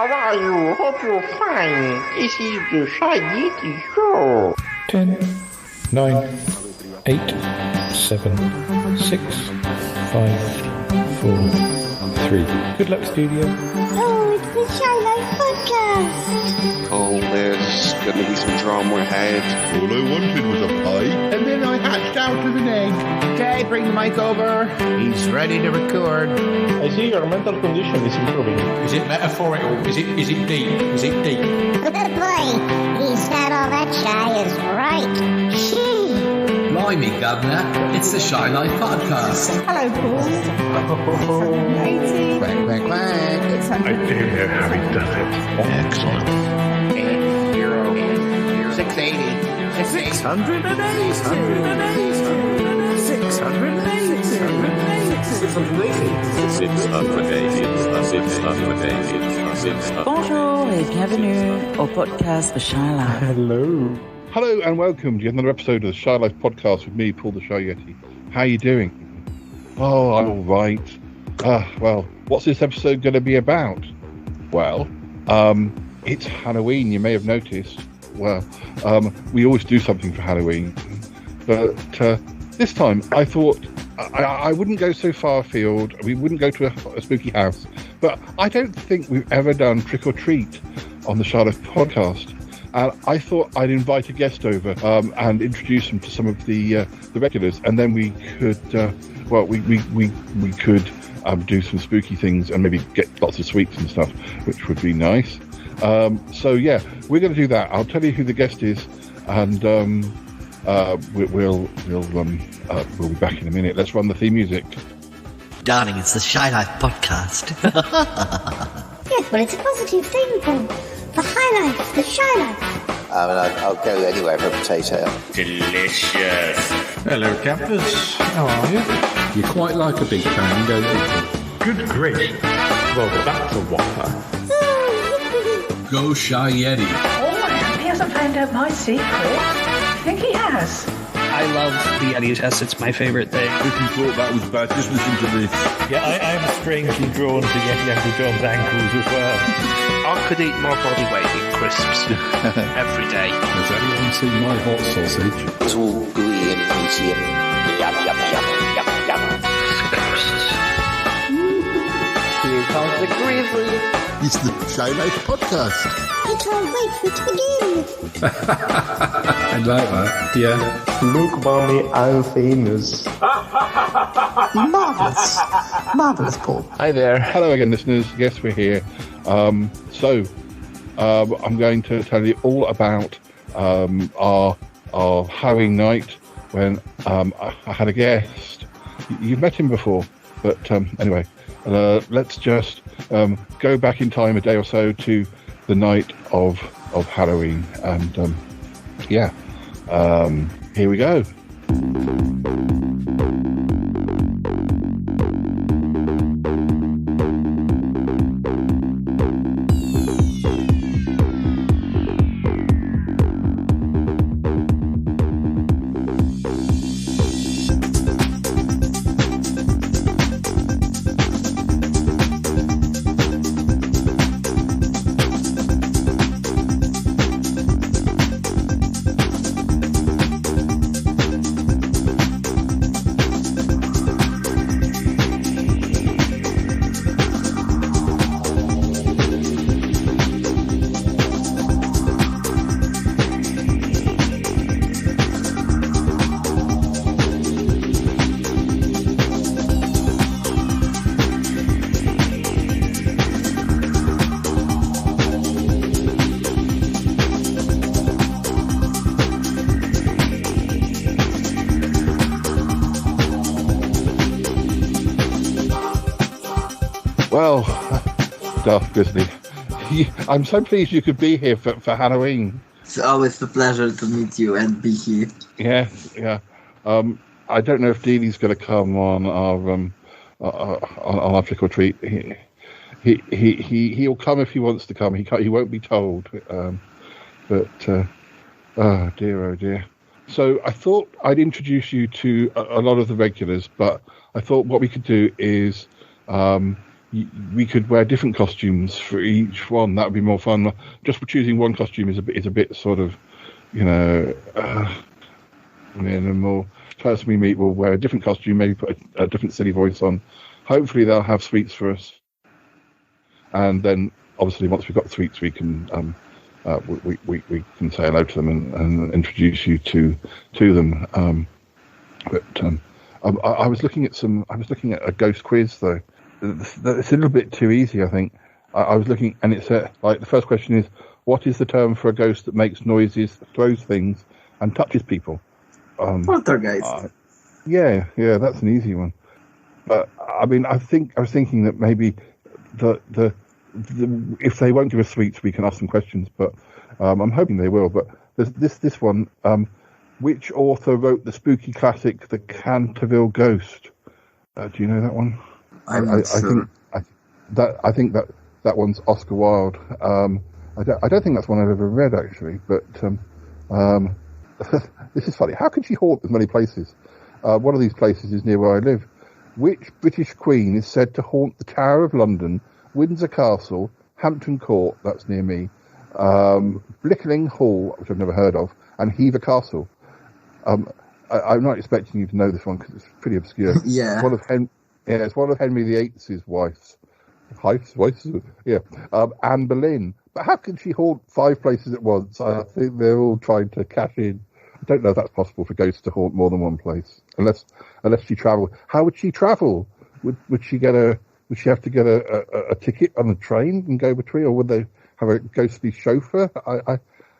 how are you? Hope you're fine. This is the Shy Yeti Show. 10, 9, 8, 7, 6, 5, 4, 3. Good luck, studio. Oh, it's the Shy Life Podcast. Oh, there's going to be some drama ahead. All I wanted was a pie, and then I hatched out of an egg. Okay, bring the mic over. He's ready to record. I see your mental condition is improving. Is it metaphorical? Is it deep? Is it deep? Good boy. He said all that Shy is right. Blimey, Governor. It's the Shy Life Podcast. Hello, Paul. 680. Quack, quack, quack. 600. I don't know how he does it. Excellent. 680. 680. Bonjour et bienvenue au podcast The Shy Life. Hello and welcome to yet another episode of the Shy Life Podcast with me, Paul the Shy Yeti. How you doing? Oh, I'm all right. Well, what's this episode going to be about? Well, it's Halloween, you may have noticed. Well, we always do something for Halloween. But this time, I thought I wouldn't go so far afield. We wouldn't go to a spooky house. But I don't think we've ever done Trick or Treat on the Shy Life Podcast. And I thought I'd invite a guest over and introduce them to some of the regulars, and then we could, we could do some spooky things and maybe get lots of sweets and stuff, which would be nice. So yeah, we're going to do that. I'll tell you who the guest is, and we'll be back in a minute. Let's run the theme music. Darling, it's the Shy Life Podcast. Yes, well, it's a positive thing, Paul. The High Life, the Shy Life. I'll go anywhere for a potato. Delicious. Hello, campers. How are you? You quite like a big bang, don't you? Good grief. Well, that's a whopper. Go Shy Yeti. Oh, he hasn't found out my secret. I think he has. I love the Yeti test. It's my favorite thing. If you thought that was bad, just listen to this. Yeah, I'm strangely drawn to Yeti Uncle John's ankles as well. I could eat my body weight in crisps every day. Has anyone seen my hot sausage? It's all gooey and juicy and yum, yum, yum, yum, yum. Here comes the grizzly. It's the Shy Life Podcast. I can't wait for it to begin. I like that, yeah. Look, mommy, I'm famous. Marvelous, Paul. Hi there. Hello again, listeners. Yes, we're here. I'm going to tell you all about our Halloween night when I had a guest. You've met him before, but anyway, let's just go back in time a day or so to the night of Halloween, and here we go. Well, Darth Grizzly, I'm so pleased you could be here for Halloween. It's always a pleasure to meet you and be here. Yeah. I don't know if Dealey's going to come on our trick or treat. He'll come if he wants to come. He won't be told. Oh dear. So I thought I'd introduce you to a lot of the regulars, but I thought what we could do is we could wear different costumes for each one. That would be more fun. Just choosing one costume is a bit sort of, the more person we meet will wear a different costume, maybe put a different silly voice on. Hopefully they'll have sweets for us, and then obviously once we've got sweets, we can we can say hello to them and introduce you to them. I was looking at a ghost quiz though. It's a little bit too easy, I think. I was looking, and it's like the first question is, what is the term for a ghost that makes noises, throws things, and touches people? Poltergeist. Yeah, that's an easy one. But I mean, I was thinking that maybe the if they won't give us sweets, we can ask them questions. But I'm hoping they will. But there's this one. Which author wrote the spooky classic, The Canterville Ghost? Do you know that one? I'm not sure. I think that one's Oscar Wilde. I don't think that's one I've ever read actually. But this is funny. How can she haunt as many places? One of these places is near where I live. Which British Queen is said to haunt the Tower of London, Windsor Castle, Hampton Court, that's near me, Blickling Hall, which I've never heard of, and Hever Castle? I'm not expecting you to know this one because it's pretty obscure. Yeah. It's one of Henry VIII's wives. Yeah. Anne Boleyn. But how can she haunt 5 places at once? I think they're all trying to cash in. I don't know if that's possible for ghosts to haunt more than one place, unless she travelled. How would she travel? Would she have to get a ticket on a train and go between, or would they have a ghostly chauffeur?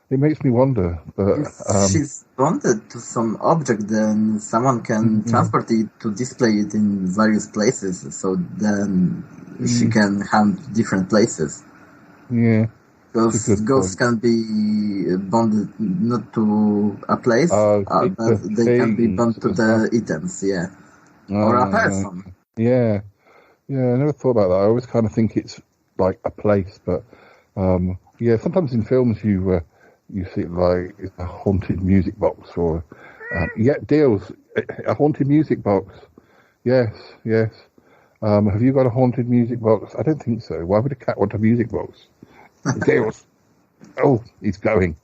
It makes me wonder. But if she's bonded to some object, then someone can transport it to display it in various places. So then she can hunt different places. Yeah. Ghosts can be bonded not to a place, but they can be bonded to the items, or a person. Yeah, I never thought about that. I always kind of think it's like a place, but sometimes in films you see it like a haunted music box or deals a haunted music box. Yes. Have you got a haunted music box? I don't think so. Why would a cat want a music box? Deals. Oh, he's going.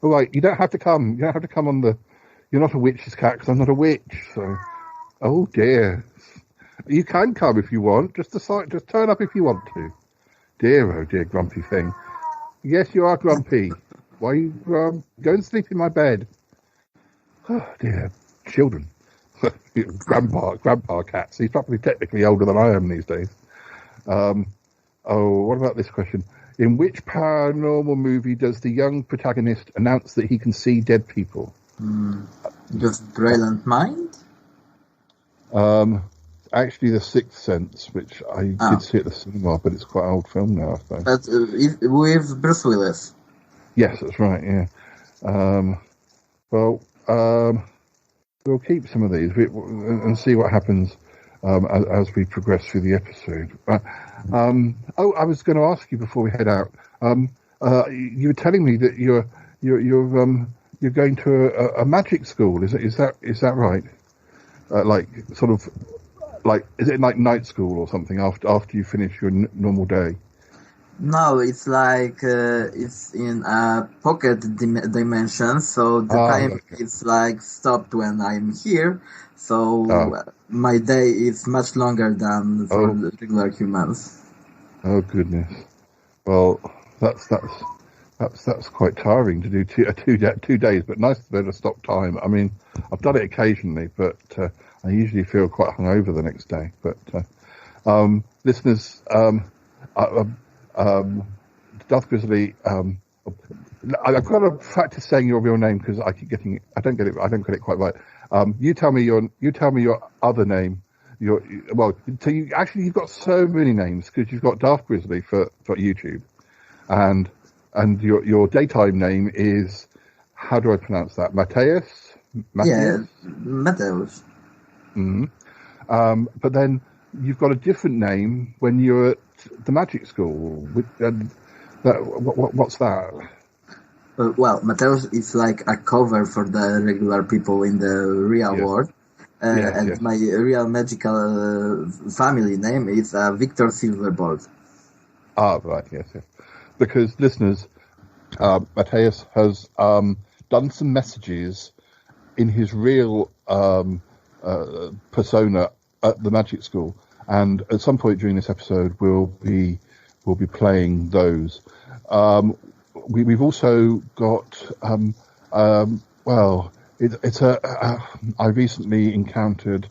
All right, you don't have to come. You don't have to come on the. You're not a witch's cat because I'm not a witch. So, oh dear. You can come if you want. Just turn up if you want to. Dear, oh dear, grumpy thing. Yes, you are grumpy. Why you go and sleep in my bed? Oh dear, children. Grandpa cats. He's probably technically older than I am these days. What about this question? In which paranormal movie does the young protagonist announce that he can see dead people? Just Brilliant Mind? Actually, The Sixth Sense, which I did see at the cinema, but it's quite an old film now, I suppose. But with Bruce Willis. Yes, that's right, yeah. We'll keep some of these and see what happens as we progress through the episode. I was going to ask you before we head out. You were telling me that you're going to a magic school. Is that right? Is it like night school or something after you finish your normal day? No, it's like it's in a pocket dimension, so the time is like stopped when I'm here. So my day is much longer than for the regular humans. Oh goodness! Well, that's quite tiring to do two days, but nice to be able to stop time. I mean, I've done it occasionally, but I usually feel quite hungover the next day. But listeners, Darth Grizzly, I've got to practice saying your real name because I keep getting I don't get it quite right. You tell me your other name. You've got so many names because you've got Darth Grizzly for YouTube, and your daytime name is, how do I pronounce that? Mateus? Yeah, Mateus. Mm-hmm. But then you've got a different name when you're at the magic school. What's that? Well, Mateus is like a cover for the regular people in the real world. and my real magical family name is Victor Silverbolt. Ah, right, yes. Because, listeners, Matthias has done some messages in his real persona at the Magic School, and at some point during this episode, we'll be playing those. We've also got I recently encountered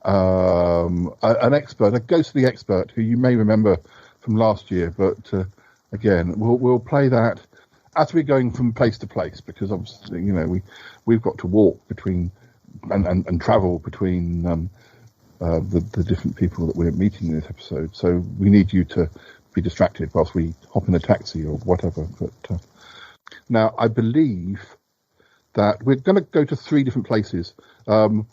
an expert, a ghostly expert, who you may remember from last year, but again, we'll play that as we're going from place to place, because obviously, we've got to walk between and travel between the different people that we're meeting in this episode. So we need you to be distracted whilst we hop in a taxi or whatever. But now I believe that we're going to go to 3 different places. We're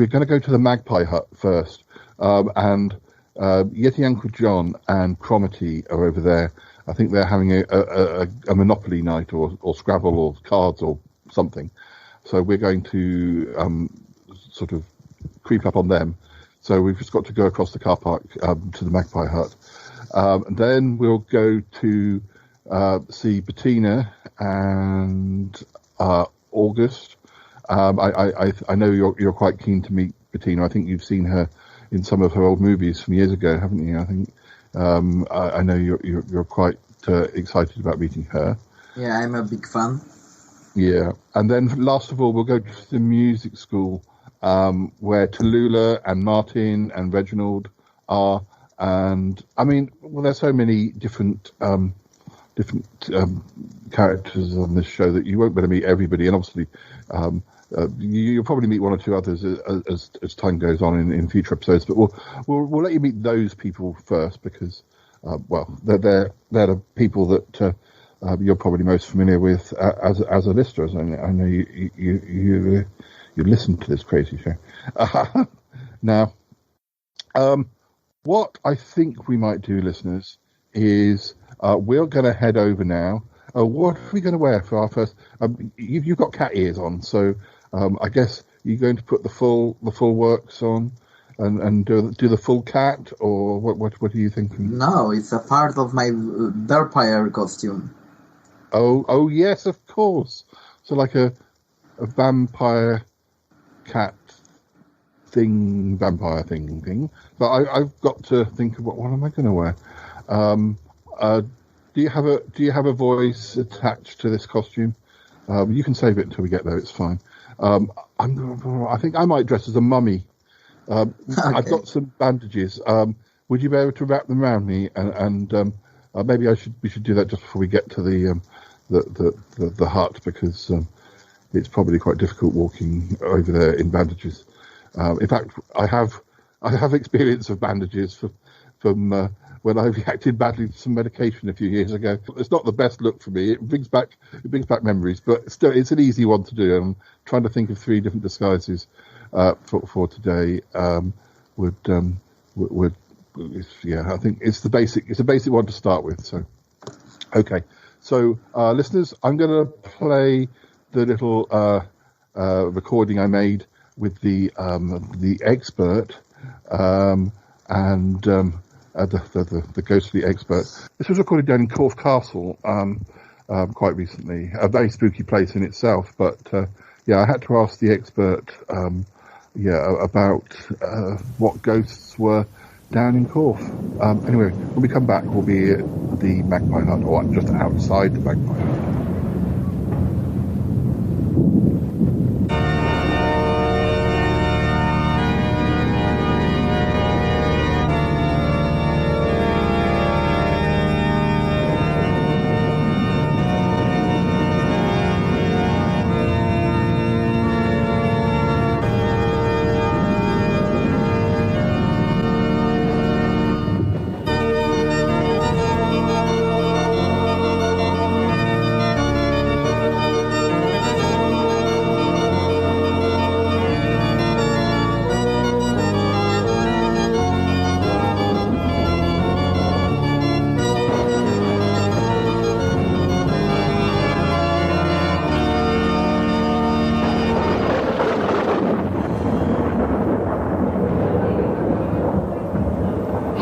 going to go to the Magpie Hut first, and Yeti Uncle John and Cromitty are over there. I think they're having a Monopoly night or Scrabble or cards or something. So we're going to sort of creep up on them. So we've just got to go across the car park to the Magpie Hut. And then we'll go to see Bettina and August. I know you're quite keen to meet Bettina. I think you've seen her in some of her old movies from years ago, haven't you? I think I know you're quite excited about meeting her. Yeah, I'm a big fan. Yeah, and then last of all, we'll go to the music school where Tallulah and Martin and Reginald are. And I mean, well, there's so many different characters on this show that you won't be able to meet everybody, and obviously you'll probably meet 1 or 2 others as time goes on in future episodes. But we'll let you meet those people first because they're the people that you're probably most familiar with as a listener. I know you listen to this crazy show. Now, what I think we might do, listeners, is we're going to head over now. What are we going to wear for our first? You've got cat ears on, so I guess you're going to put the full works on and do the full cat, or what are you thinking? No, it's a part of my vampire costume. Oh yes, of course. So like a vampire cat vampire thing. But I've got to think of what am I going to wear. Do you have a voice attached to this costume? You can save it until we get there. It's fine. I think I might dress as a mummy. Okay. I've got some bandages. Would you be able to wrap them around me? And maybe we should do that just before we get to the hut, because it's probably quite difficult walking over there in bandages. In fact, I have experience of bandages from when I reacted badly to some medication a few years ago. It's not the best look for me. It brings back memories, but still, it's an easy one to do. I'm trying to think of 3 different disguises for today. I think it's the basic. It's a basic one to start with. So, okay. So, listeners, I'm going to play the little recording I made with the expert and the ghostly expert. This was recorded down in Corfe Castle quite recently, a very spooky place in itself. But I had to ask the expert about what ghosts were down in Corfe. Anyway, when we come back, we'll be at the Magpie Hut, or just outside the Magpie Hut.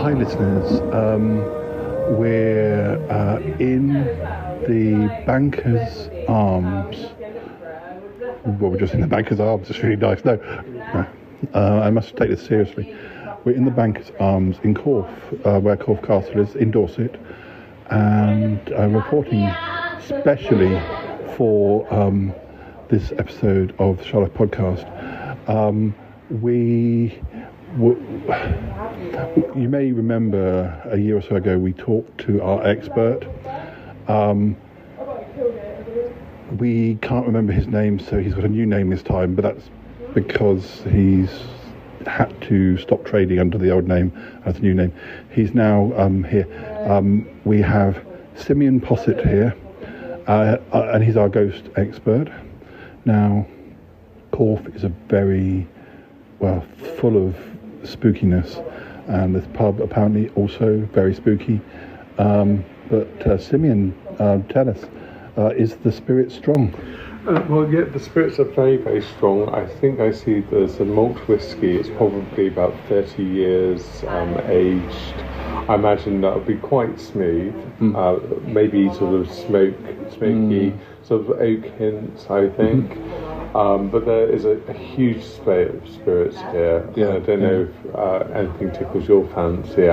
Hi, listeners. We're in the Banker's Arms. Well, we're just in the Banker's Arms. It's really nice. No. I must take this seriously. We're in the Banker's Arms in Corfe, where Corfe Castle is, in Dorset, and reporting specially for this episode of the Shy Life podcast. You may remember a year or so ago we talked to our expert. We can't remember his name, so he's got a new name this time, but that's because he's had to stop trading under the old name as a new name. He's now here. We have Simeon Posset here, and he's our ghost expert. Now, Corfe is a very, full of spookiness, and this pub apparently also very spooky. But Simeon, tell us, is the spirit strong? The spirits are very, very strong. I think I see there's a malt whiskey. It's probably about 30 years aged. I imagine that would be quite smooth, maybe sort of smoky, sort of oak hints, I think. But there is a huge display of spirits here. I don't know if anything tickles your fancy.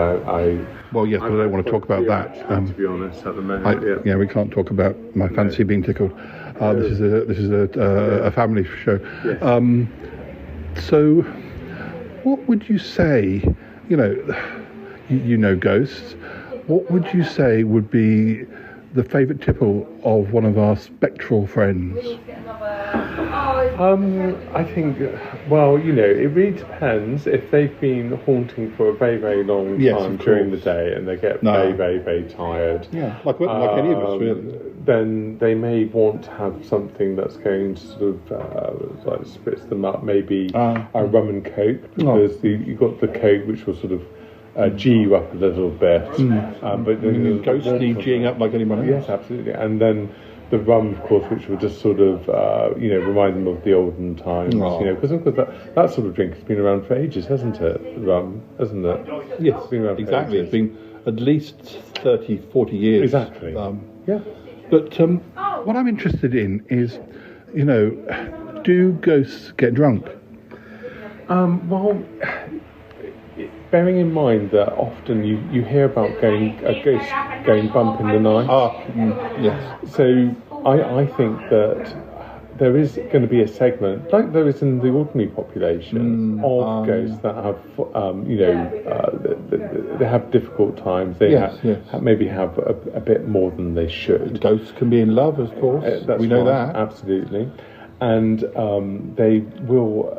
Well, yes, but I don't want to talk about that. To be honest, at the moment, we can't talk about my fancy being tickled. This is a family show. Yes. So, what would you say? You know ghosts. What would you say would be the favourite tipple of one of our spectral friends? I think, it really depends. If they've been haunting for a very, very long time during the day and they get very, very, very tired, like any of us, really, then they may want to have something that's going to sort of spritz them up, maybe a rum and coke, because you've got the coke which will sort of G you up a little bit. But then ghosts need G'ing up like anyone else. Yes, absolutely. And then the rum, of course, which will just sort of, remind them of the olden times, because of course that sort of drink has been around for ages, hasn't it? Rum, hasn't it? Yes, it's been around exactly. It's been at least 30, 40 years. Exactly. But what I'm interested in is, do ghosts get drunk? Bearing in mind that often you hear about a ghost going bump in the night. Yes. So I think that there is going to be a segment, like there is in the ordinary population, of ghosts that have, they have difficult times. They maybe have a bit more than they should. Ghosts can be in love, of course. We know that. Absolutely. And they will,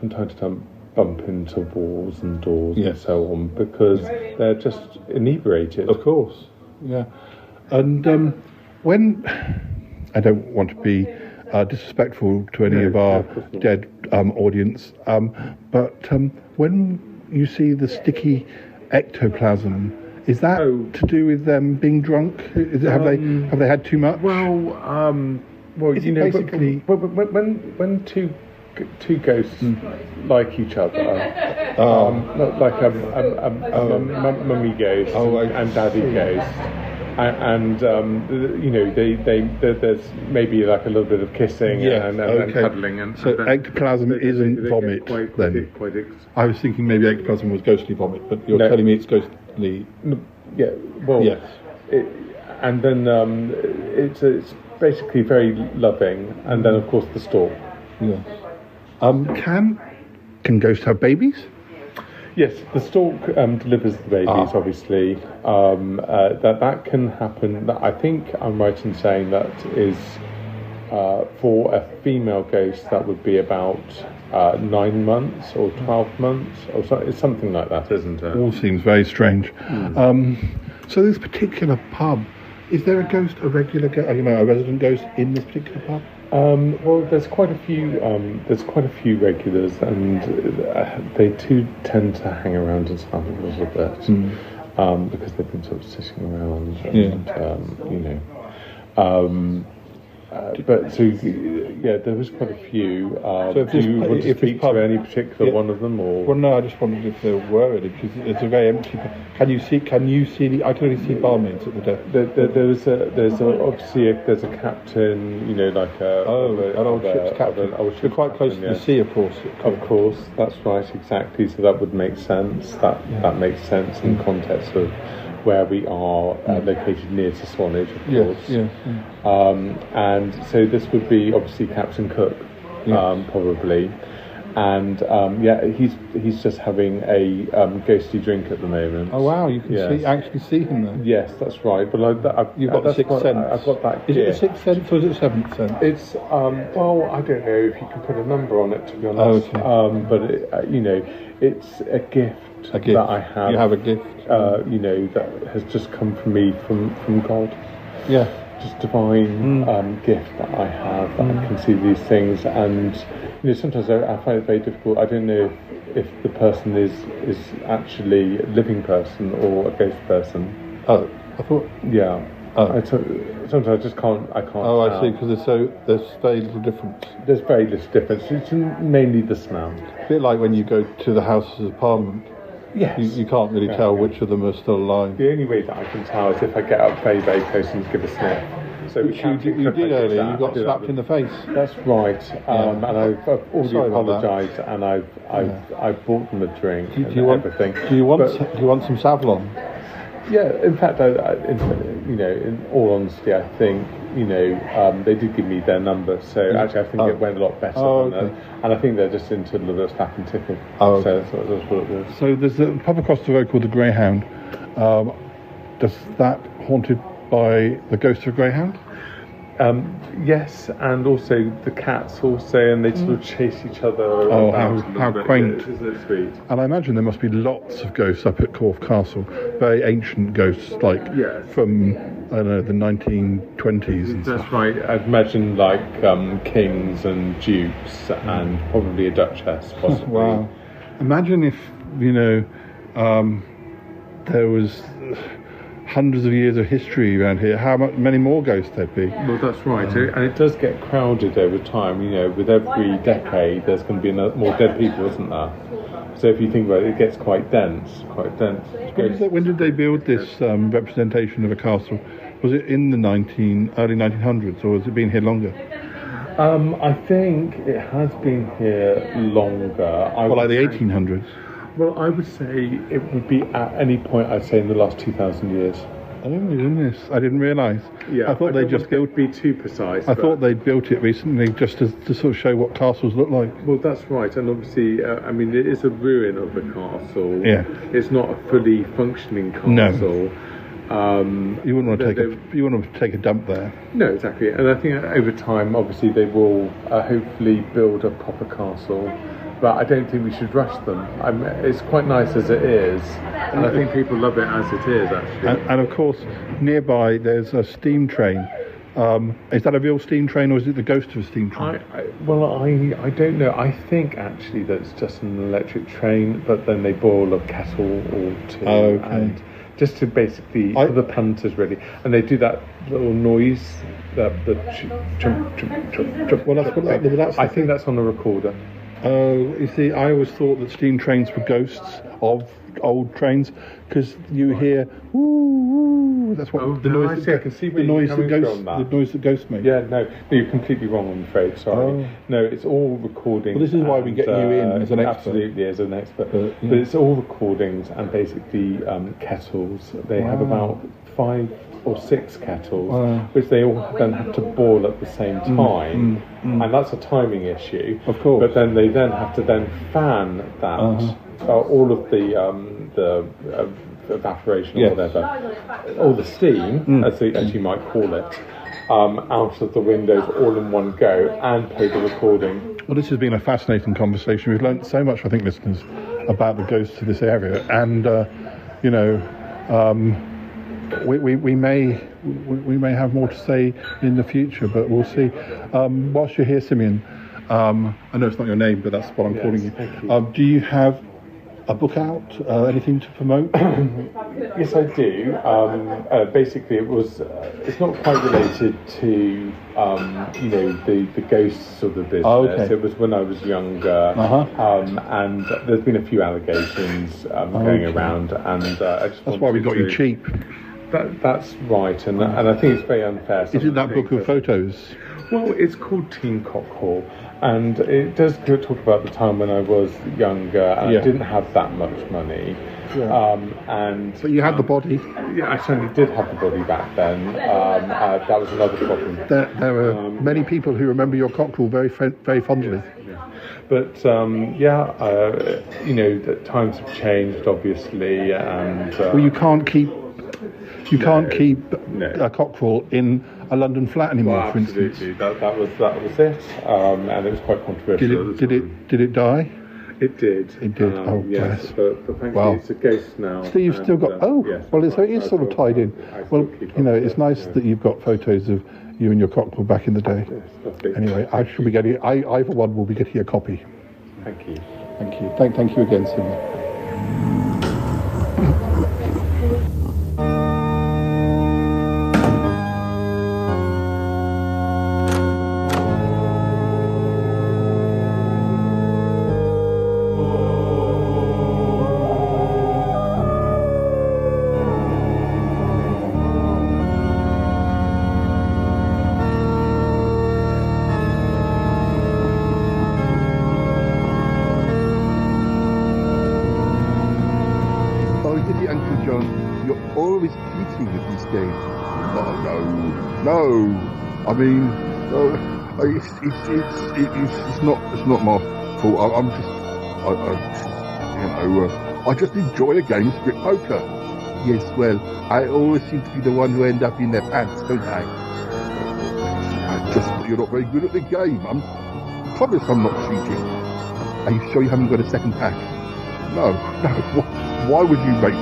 from time to time, bump into walls and doors and so on, because they're just inebriated. Of course, yeah. And when, I don't want to be disrespectful to any of our dead audience, but when you see the sticky ectoplasm, is that to do with them being drunk? Have they had too much? Basically, when two ghosts like each other, like a mummy ghost and daddy ghost, and there's maybe like a little bit of kissing and cuddling, and so ectoplasm isn't vomit. I was thinking maybe ectoplasm was ghostly vomit, but you're telling me it's ghostly. Yeah. Well. Yes. And then it's basically very loving, and then of course the stalk. Yes. Can ghosts have babies? Yes, the stork delivers the babies, obviously. That can happen. I think I'm right in saying that is for a female ghost, that would be about 9 months or 12 months, or it's something like that, isn't it? All seems very strange. So this particular pub, is there a regular ghost, a resident ghost in this particular pub? There's quite a few. There's quite a few regulars, and they too tend to hang around and stuff a little bit because they've been sort of sitting around, and, But so yeah, there was quite a few. So if do you this- want to if this speak pub- to any particular Yeah. one of them, or? Well, no, I just wondered if there were any, because it's a very empty. Can you see? I can only see barmaids at the desk. There's a captain, you know, like an old ship's captain. We're quite close to the sea, of course. Of course, that's right, exactly. So that would make sense. That makes sense in context of where we are located near to Swanage, of course. Yeah. And so this would be obviously Captain Cook, probably. And he's just having a ghostly drink at the moment. Oh wow, you can actually see him there. Yes, that's right. But you've got the sixth sense. I've got that. Is it the sixth sense or is it seventh sense? It's well, I don't know if you can put a number on it, to be honest. Oh, okay. But it's a gift. That I have. You have a gift. That has just come from me from God. Yeah. Just divine gift that I have, that I can see these things, and sometimes I find it very difficult. I don't know if the person is actually a living person or a ghost person. Oh, I thought. Yeah. Oh. Sometimes I just can't. I can't. Oh, I see. Because there's very little difference. There's very little difference. It's mainly the smell. A bit like when you go to the Houses of Parliament. Yes. You can't really tell which of them are still alive. The only way that I can tell is if I get up very, very close and give a sniff. So which you did earlier. You got slapped in the face. That's right. And I've already apologised, and I've bought them a drink and everything. Do you want some Savlon? Yeah. In fact, in all honesty, I think they did give me their number. So actually, I think it went a lot better than that. And I think they're just into a little bit of slap and tickle. Oh, so okay. that's what it was. So there's a pub across the road called the Greyhound. Does that haunted by the ghost of a greyhound? Yes, and also the cats also, and they sort of chase each other Oh, around. how quaint. Isn't it sweet? And I imagine there must be lots of ghosts up at Corfe Castle. Very ancient ghosts, like from, I don't know, the 1920s and That's stuff. right. I'd imagine like kings and dukes and probably a duchess, possibly. Wow. Imagine if, there was hundreds of years of history around here, how many more ghosts there'd be. Well, that's right. And it does get crowded over time. With every decade, there's going to be more dead people, isn't there? So if you think about it, it gets quite dense. When did they build this representation of a castle? Was it in the early 1900s, or has it been here longer? I think it has been here longer. Like the 1800s? Well, I would say it would be at any point, I'd say, in the last 2,000 years. Oh, goodness. I didn't realise. Yeah, I thought they just built. Be too precise. I thought they built it recently just to sort of show what castles look like. Well, that's right, and obviously, it is a ruin of a castle. Yeah. It's not a fully functioning castle. No. You wouldn't want to take a dump there. No, exactly. And I think over time, obviously, they will hopefully build a proper castle. But I don't think we should rush them. It's quite nice as it is, and I think people love it as it is, actually. And of course, nearby there's a steam train. Is that a real steam train, or is it the ghost of a steam train? I don't know. I think actually that it's just an electric train, but then they boil a kettle or two, and just to basically for the punters really, and they do that little noise, the chump. Well, that's I think that's on the recorder. Oh, you see, I always thought that steam trains were ghosts of old trains, because you hear woo. That's what the noise. I can see where you're coming from. The noise that ghosts make. Yeah, no, you're completely wrong. I'm afraid. Sorry. No, it's all recordings. Well, this is why we get you in as an expert. Absolutely, as an expert. But it's all recordings and basically kettles. They have about 5 or 6 kettles, which they all then have to boil at the same time, and that's a timing issue. Of course. But then they then have to fan that all of the evaporation or whatever, or the steam, as you might call it, out of the windows all in one go and play the recording. Well, this has been a fascinating conversation. We've learned so much, I think, listeners, about the ghosts of this area, and we may have more to say in the future, but we'll see. Whilst you're here, Simeon, I know it's not your name, but that's what I'm calling you. Thank you. Do you have a book out? Anything to promote? Yes, I do. Basically, it's not quite related to, the ghosts of the business. Oh, okay. It was when I was younger, and there's been a few allegations going around, and I just that's why we got you cheap. That's right, and I think it's very unfair. Is it that book of photos? Well, it's called Teen Cockhall, and it does talk about the time when I was younger and I didn't have that much money. Yeah. But you had the body. Yeah, I certainly did have the body back then. That was another problem. There are many people who remember your cockerel very fondly. Yeah. But the times have changed, obviously, and well, you can't keep a cockerel in a London flat anymore. Well, for instance. That was it, and it was quite controversial. Did it die? It did. It did. Yes, bless. but thankfully it's a ghost now. So you've still got. Yes, so it is sort of tied in. Well, it's nice that you've got photos of you and your cockerel back in the day. Yes, lovely. Anyway, I shall be getting. I for one will be getting a copy. Thank you. Thank you. Thank you again, Simon. I mean, it's not my fault. I just enjoy a game of strip poker. Yes, well, I always seem to be the one who end up in their pants, don't I? You're not very good at the game. I promise I'm not cheating. Are you sure you haven't got a second pack? No. Why would you make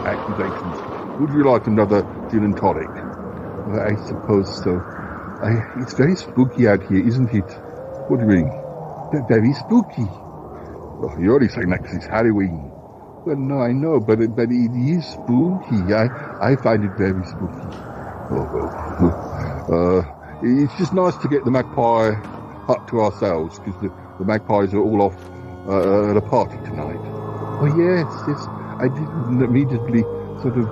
accusations? Would you like another gin and tonic? Well, I suppose so. It's very spooky out here, isn't it? What do you mean? Very spooky. Well, you're only saying that because it's Halloween. Well, no, I know, but it is spooky. I find it very spooky. It's just nice to get the Magpie hut to ourselves, because the Magpies are all off at a party tonight. Oh, yes. I didn't immediately sort of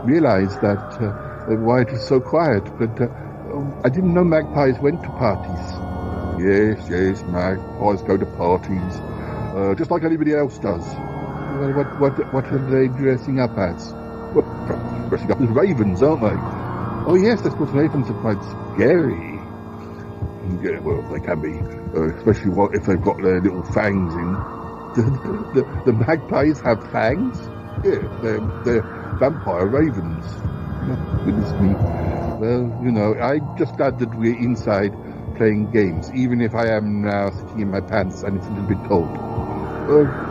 realise that why it was so quiet, but I didn't know magpies went to parties. Yes, magpies go to parties, just like anybody else does. Well, what are they dressing up as? Well, dressing up as ravens, aren't they? Oh yes, I suppose ravens are quite scary. Yeah, well, they can be, especially if they've got their little fangs in. The magpies have fangs? Yeah, they're vampire ravens. Oh, goodness me. Well, I'm just glad that we're inside playing games, even if I am now sitting in my pants and it's a little bit cold.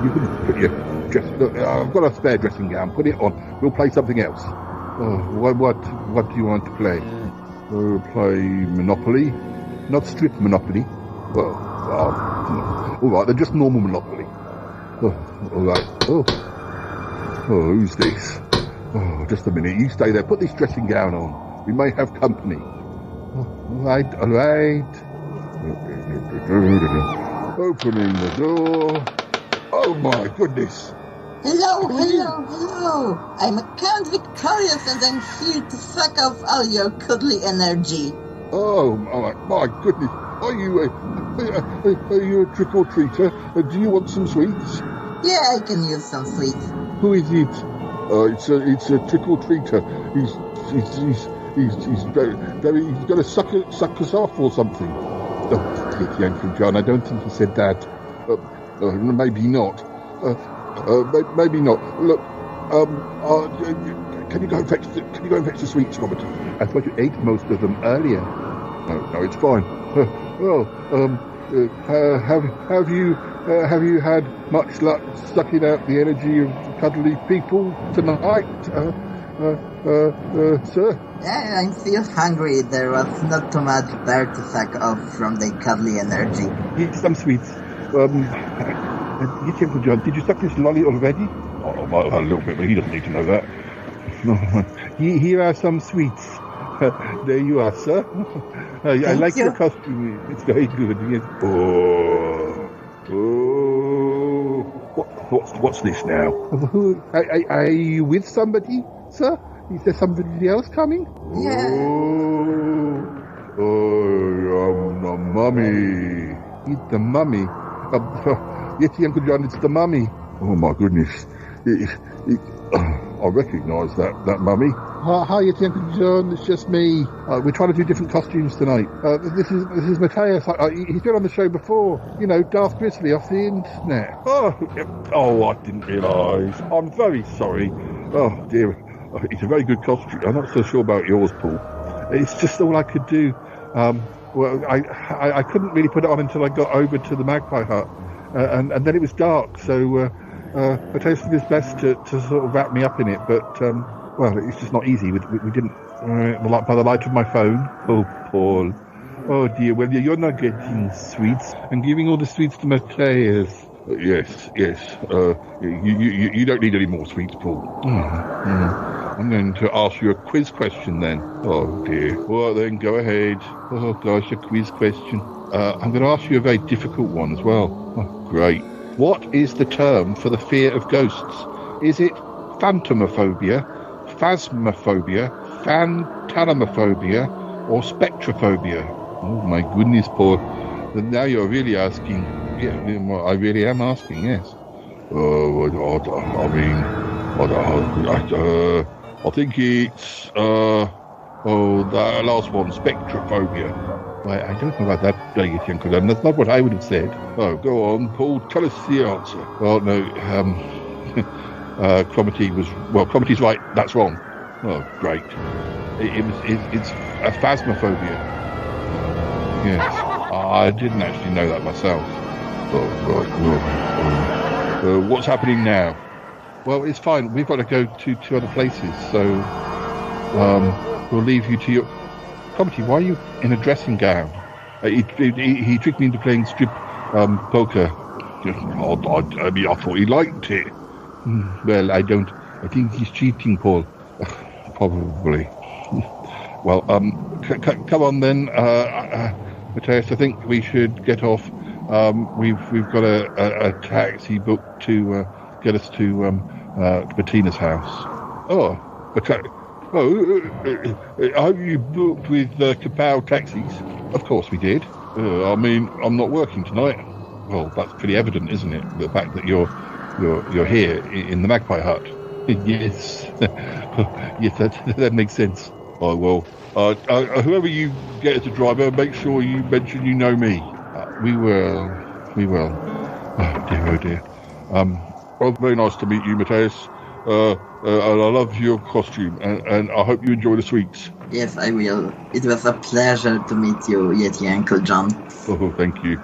You can put your dress. Look, I've got a spare dressing gown. Put it on. We'll play something else. What do you want to play? We'll play Monopoly, not strip Monopoly. Well, all right. They're just normal Monopoly. All right. Oh, who's this? Oh, just a minute. You stay there. Put this dressing gown on. We may have company. All right. Opening the door. Oh, my goodness. Hello. I'm Count Victorious, and I'm here to suck off all your cuddly energy. Oh, my goodness. Are you a trick-or-treater? Do you want some sweets? Yeah, I can use some sweets. Who is it? It's a trick-or-treater. He's going to suck us off or something. Oh, the Uncle John. I don't think he said that. Maybe not. Maybe not. Look. Can you go and fetch the sweets, Robert? I thought you ate most of them earlier. No, it's fine. Have you had much luck sucking out the energy of cuddly people tonight, sir? Yeah, I'm still hungry. There was not too much there to suck off from the cuddly energy. Eat some sweets. Yes, Uncle John, did you suck this lolly already? Oh, well, a little bit, but he doesn't need to know that. No. Here are some sweets. There you are, sir. I like your costume. It's very good. Yes. What's this now? Are you with somebody, sir? Is there somebody else coming? Yeah. The mummy. It's the mummy. Yes, Uncle John, it's the mummy. Oh my goodness. I recognise that mummy. Hi, yes, Uncle John, it's just me. We're trying to do different costumes tonight. This is Matthias. He's been on the show before. You know, Darth Grizzly off the internet. Oh, I didn't realise. I'm very sorry. Oh dear. It's a very good costume. I'm not so sure about yours, Paul. It's just all I could do. Well, I couldn't really put it on until I got over to the Magpie Hut, and then it was dark. So Matthias did his best to sort of wrap me up in it, but well, it's just not easy. We didn't by the light of my phone. Oh, Paul. Oh dear. Well, you're not getting sweets. I'm giving all the sweets to Matthias. Yes. You don't need any more sweets, Paul. I'm going to ask you a quiz question then. Oh dear. Well then, go ahead. Oh gosh, a quiz question. I'm going to ask you a very difficult one as well. Oh, great. What is the term for the fear of ghosts? Is it phantomophobia, phasmophobia, phantasmophobia, or spectrophobia? Oh my goodness, Paul. Now you're really asking. Yeah, I really am asking, yes. I think it's, that last one, spectrophobia. I don't know about that, Uncle Dan. That's not what I would have said. Oh, go on, Paul, tell us the answer. Well, no, Cromity's right, that's wrong. Oh, great. It's a phasmophobia. Yes, I didn't actually know that myself. Oh, right. Well, what's happening now? Well, it's fine. We've got to go to 2 other places, so we'll leave you to your... Comedy, why are you in a dressing gown? He tricked me into playing strip poker. I thought he liked it. Well, I don't. I think he's cheating, Paul. Probably. Well, come on then, Matthias. I think we should get off. We've got a taxi booked to get us to Bettina's house. Oh, okay. Have you booked with Kapow Taxis? Of course we did. I mean, I'm not working tonight. Well, that's pretty evident, isn't it? The fact that you're here in the Magpie Hut. Yes, yes, that makes sense. Oh well, whoever you get as a driver, make sure you mention you know me. We will. Oh dear. Well, very nice to meet you, Matthias. And I love your costume, and I hope you enjoy the sweets. Yes, I will. It was a pleasure to meet you, Yeti Uncle John. Oh, thank you.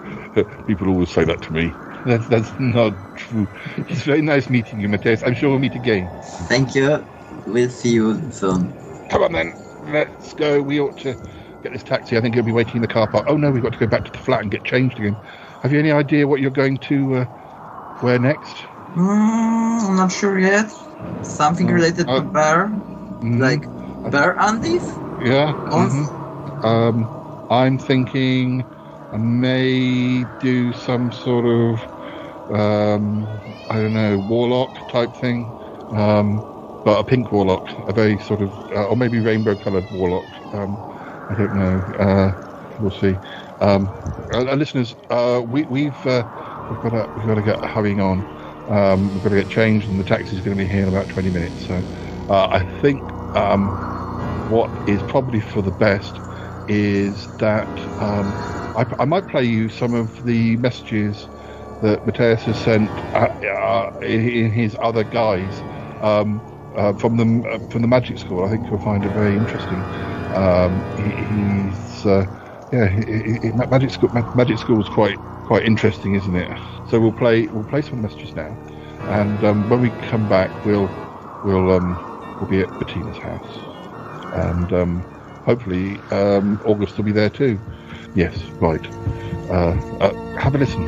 People always say that to me. That's not true. It's very nice meeting you, Matthias. I'm sure we'll meet again. Thank you. We'll see you soon. Come on then. Let's go. We ought to get this taxi. I think he'll be waiting in the car park. Oh no, we've got to go back to the flat and get changed again. Have you any idea what you're going to wear next? I'm not sure yet. Something related to bear? Like bear undies? Yeah. I'm thinking I may do some sort of, I don't know, warlock type thing. But a pink warlock, a very sort of, or maybe rainbow-coloured warlock. I don't know. We'll see. Listeners, we've got to get hurrying on. We've got to get changed, and the taxi's going to be here in about 20 minutes. So I think what is probably for the best is that I might play you some of the messages that Matthias has sent in his other guise from the magic school. I think you'll find it very interesting. Magic school is quite interesting, isn't it? So we'll play some messages now, and when we come back, we'll be at Bettina's house, and hopefully August will be there too. Yes, right. Have a listen.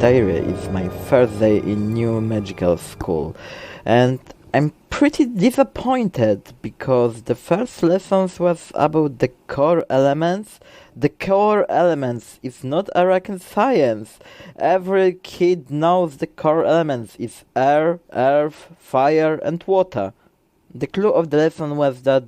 Diary is my first day in new magical school, and I'm pretty disappointed because the first lessons was about the core elements. The core elements is not a rocket science. Every kid knows the core elements is air, earth, fire and water. The clue of the lesson was that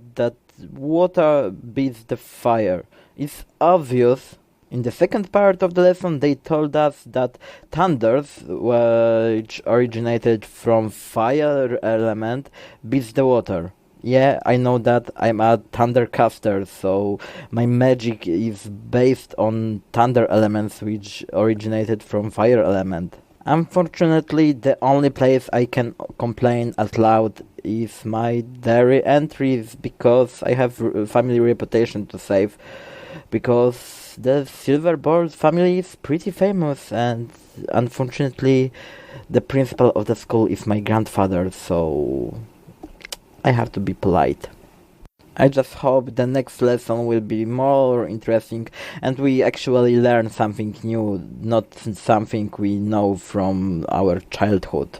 water beats the fire. It's obvious. In the second part of the lesson, they told us that thunders, which originated from fire element, beats the water. Yeah, I know that I'm a thundercaster, so my magic is based on thunder elements which originated from fire element. Unfortunately, the only place I can complain out loud is my diary entries because I have family reputation to save. Because the Silverboard family is pretty famous, and unfortunately the principal of the school is my grandfather, so I have to be polite. I just hope the next lesson will be more interesting and we actually learn something new, not something we know from our childhood.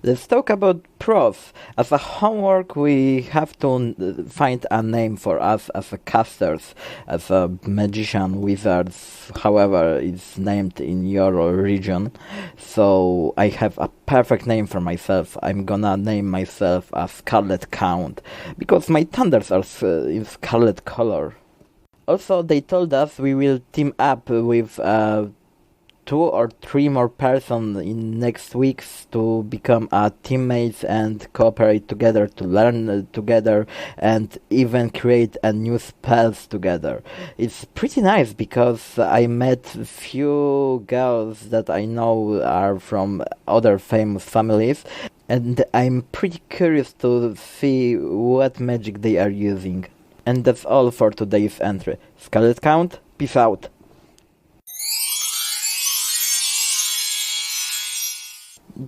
Let's talk about pros. As a homework, we have to find a name for us as a casters, as a magician, wizards, however it's named in your region. So I have a perfect name for myself. I'm gonna name myself a Scarlet Count, because my thunders are in scarlet color. Also, they told us we will team up with 2 or 3 more persons in next weeks to become teammates and cooperate together to learn together and even create a new spells together. It's pretty nice because I met few girls that I know are from other famous families, and I'm pretty curious to see what magic they are using. And that's all for today's entry. Scarlet Count, peace out.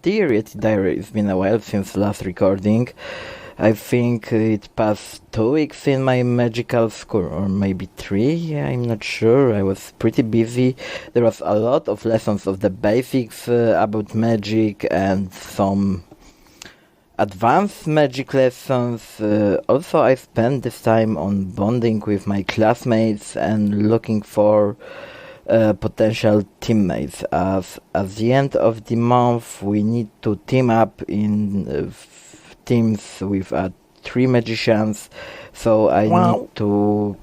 Dear Yeti Diary, it's been a while since last recording. I think it passed 2 weeks in my magical school, or maybe 3, I'm not sure. I was pretty busy. There was a lot of lessons of the basics about magic and some advanced magic lessons. Also, I spent this time on bonding with my classmates and looking for potential teammates. As at the end of the month we need to team up in teams with 3 magicians, so I need to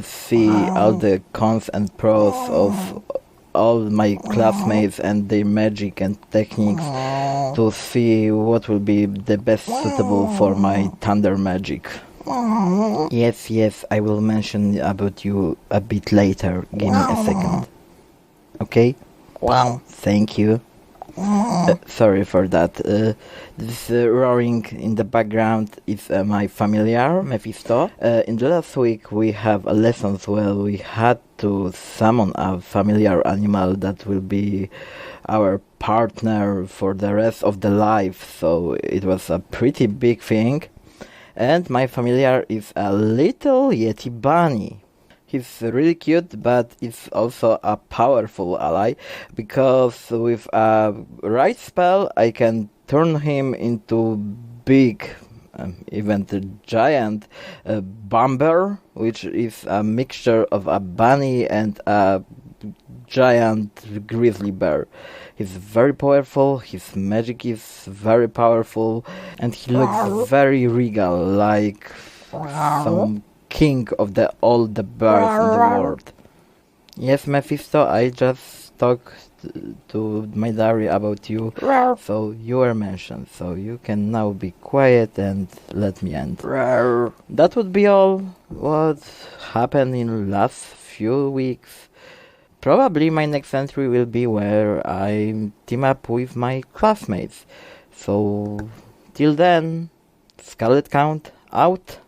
see all the cons and pros of all my classmates and their magic and techniques to see what will be the best suitable for my thunder magic. Yes, I will mention about you a bit later. Give me a second. Okay? Wow. Thank you. Sorry for that. This roaring in the background is my familiar, Mephisto. In the last week we have a lessons where we had to summon a familiar animal that will be our partner for the rest of the life, so it was a pretty big thing. And my familiar is a little Yeti bunny. He's really cute, but he's also a powerful ally, because with a right spell I can turn him into big, even the giant bomber, which is a mixture of a bunny and a giant grizzly bear. He's very powerful, his magic is very powerful, and he looks very regal, like some king of all the bears in the world. Yes, Mephisto, I just talked to my diary about you, so you were mentioned, so you can now be quiet and let me end. That would be all what happened in the last few weeks. Probably my next entry will be where I team up with my classmates. So, till then, Scarlet Count out.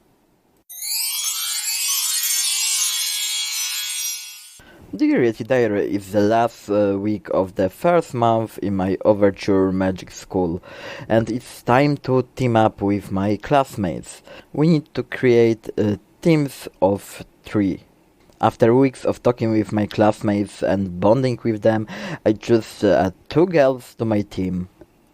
Dear Yeti Diary is the last week of the first month in my Overture Magic School, and it's time to team up with my classmates. We need to create teams of 3. After weeks of talking with my classmates and bonding with them, I chose 2 girls to my team.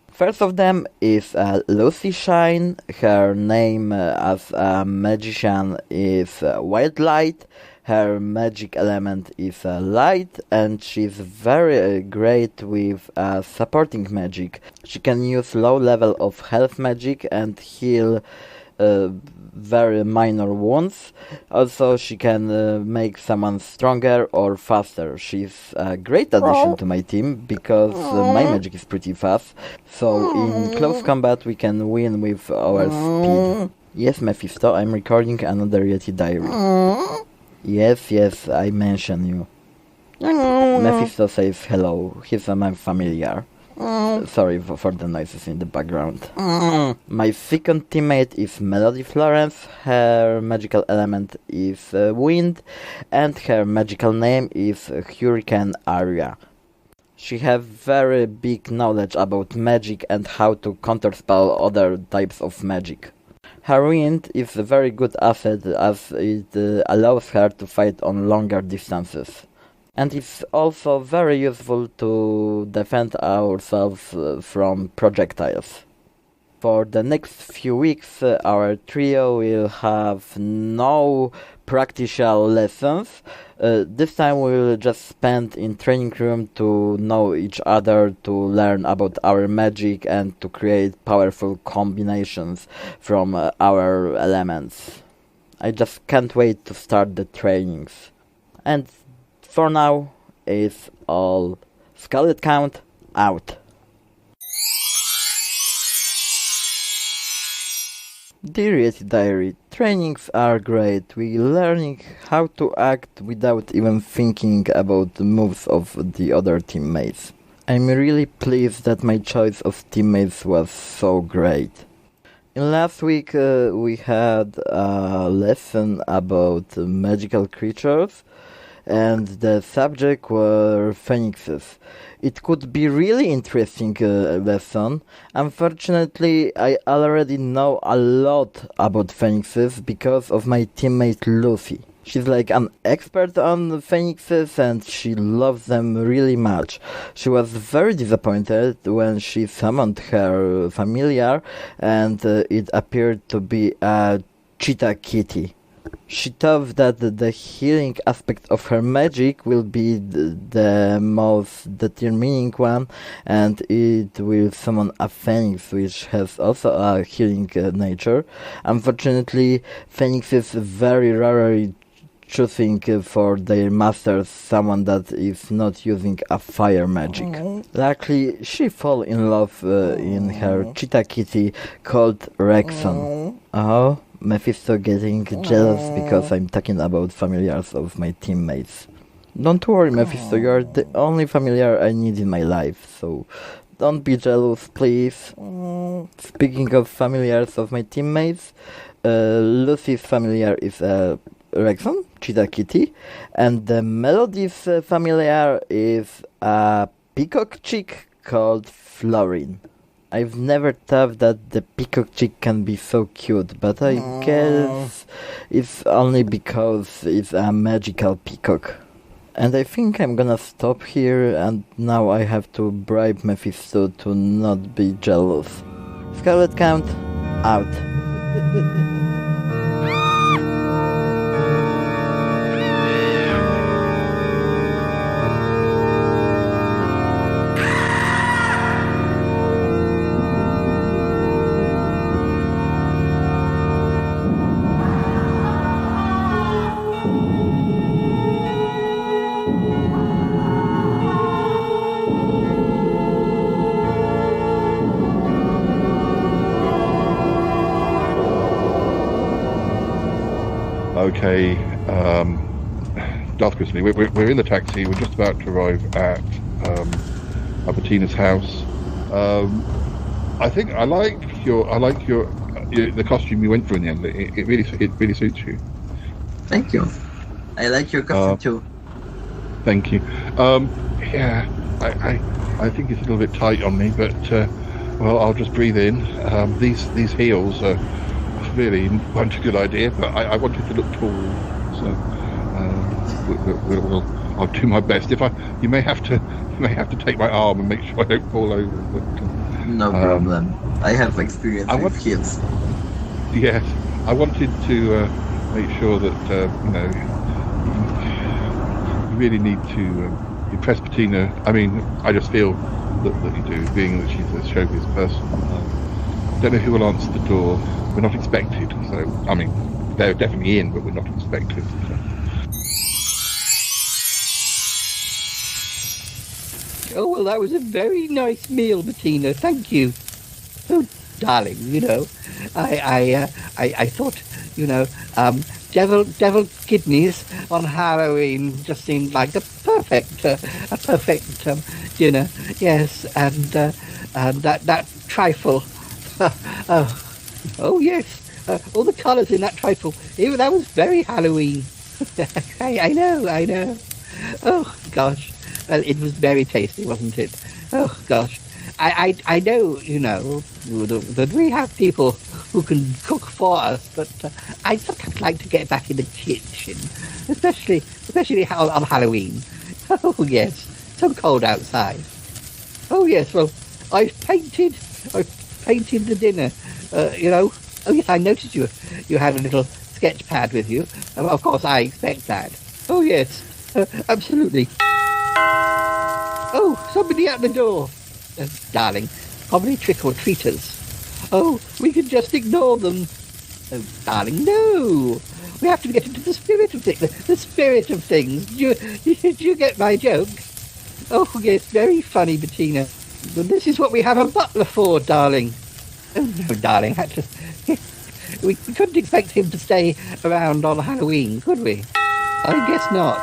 First of them is Lucy Shine. Her name as a magician is White Light. Her magic element is light, and she's very great with supporting magic. She can use low level of health magic and heal very minor wounds. Also, she can make someone stronger or faster. She's a great addition to my team because my magic is pretty fast. So in close combat we can win with our speed. Yes, Mephisto, I'm recording another Yeti diary. Yes, I mention you. Mephisto says hello. He's my familiar. Sorry for the noises in the background. My second teammate is Melody Florence. Her magical element is wind, and her magical name is Hurricane Aria. She has very big knowledge about magic and how to counterspell other types of magic. Her wind is a very good asset as it allows her to fight on longer distances. And it's also very useful to defend ourselves from projectiles. For the next few weeks, our trio will have no practical lessons. This time we'll just spend in training room to know each other, to learn about our magic and to create powerful combinations from our elements. I just can't wait to start the trainings. And for now, it's all. Scarlet Count out. Dear Yeti Diary, trainings are great. We're learning how to act without even thinking about the moves of the other teammates. I'm really pleased that my choice of teammates was so great. In last week we had a lesson about magical creatures, and the subject were phoenixes. It could be really interesting lesson. Unfortunately, I already know a lot about phoenixes because of my teammate Lucy. She's like an expert on phoenixes and she loves them really much. She was very disappointed when she summoned her familiar and it appeared to be a cheetah kitty. She thought that the healing aspect of her magic will be the most determining one, and it will summon a phoenix which has also a healing nature. Unfortunately, phoenixes very rarely choosing for their masters someone that is not using a fire magic. Luckily, she fell in love in her cheetah kitty called Rexon. Oh, Mephisto getting jealous because I'm talking about familiars of my teammates. Don't worry, Mephisto, you're the only familiar I need in my life, so don't be jealous, please. Speaking of familiars of my teammates, Lucy's familiar is Rexon, cheetah kitty, and the Melody's familiar is a peacock chick called Florin. I've never thought that the peacock chick can be so cute, but I guess it's only because it's a magical peacock. And I think I'm gonna stop here, and now I have to bribe Mephisto to not be jealous. Scarlet Count, out. Okay, Darth Chrisley, we're in the taxi. We're just about to arrive at Betina's house. I think I like your the costume you went for in the end. It really suits you. Thank you. I like your costume too. Thank you. Yeah, I think it's a little bit tight on me, but well, I'll just breathe in. These heels really weren't a good idea, but I wanted to look tall, so I'll do my best. You may have to take my arm and make sure I don't fall over. But, no problem. I have experience with kids. Yes, I wanted to make sure that you really need to impress Bettina. I mean, I just feel that you do, being that she's a showbiz person. I don't know who will answer the door. We're not expected, so I mean, they're definitely in, but we're not expected. So. Oh, well, that was a very nice meal, Bettina. Thank you. Oh, darling, I thought, deviled kidneys on Halloween just seemed like a perfect dinner. Yes, and that trifle. Oh yes, all the colours in that trifle. Even that was very Halloween. I know. Oh gosh, well, it was very tasty, wasn't it? Oh gosh, I know, that we have people who can cook for us, but I'd sometimes like to get back in the kitchen, especially on Halloween. Oh yes, so cold outside. Oh yes, well, I've painted the dinner. Oh yes, I noticed you had a little sketch pad with you. Of course, I expect that. Oh yes, absolutely. Oh, somebody at the door. Darling, probably trick-or-treaters. Oh, we can just ignore them. Oh, darling, no. We have to get into the spirit of things. The spirit of things. Did you get my joke? Oh, yes, very funny, Bettina. But this is what we have a butler for, darling. Oh, no, darling, we couldn't expect him to stay around on Halloween, could we? I guess not.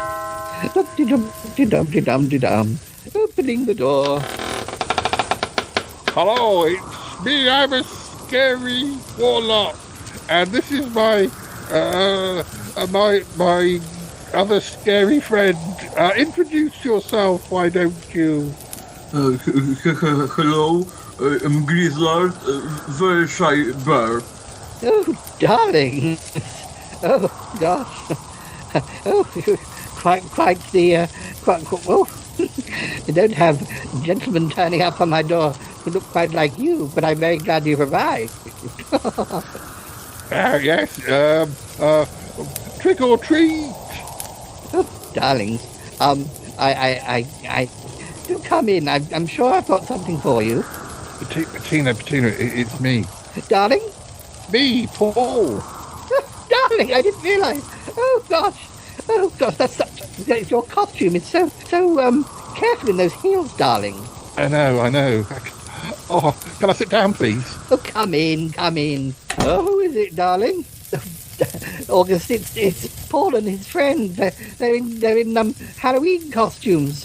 Dum-de-dum-de-dum-de-dum. Opening the door. Hello, it's me. I'm a scary warlock, and this is my other scary friend. Introduce yourself, why don't you? Hello, I'm Grizzlard, very shy bear. Oh, darling. Oh, gosh. Oh, quite the oh. I don't have gentlemen turning up on my door who look quite like you, but I'm very glad you've arrived. Yes, trick or treat. Oh, darlings, I do come in. I'm sure I've got something for you. Bettina, it's me. Darling? Me, Paul. Oh, darling, I didn't realise. Oh gosh, that's your costume is so careful in those heels, darling. I know. Oh, can I sit down, please? Oh, come in. Oh, who is it, darling? August, it's Paul and his friend. They're in Halloween costumes.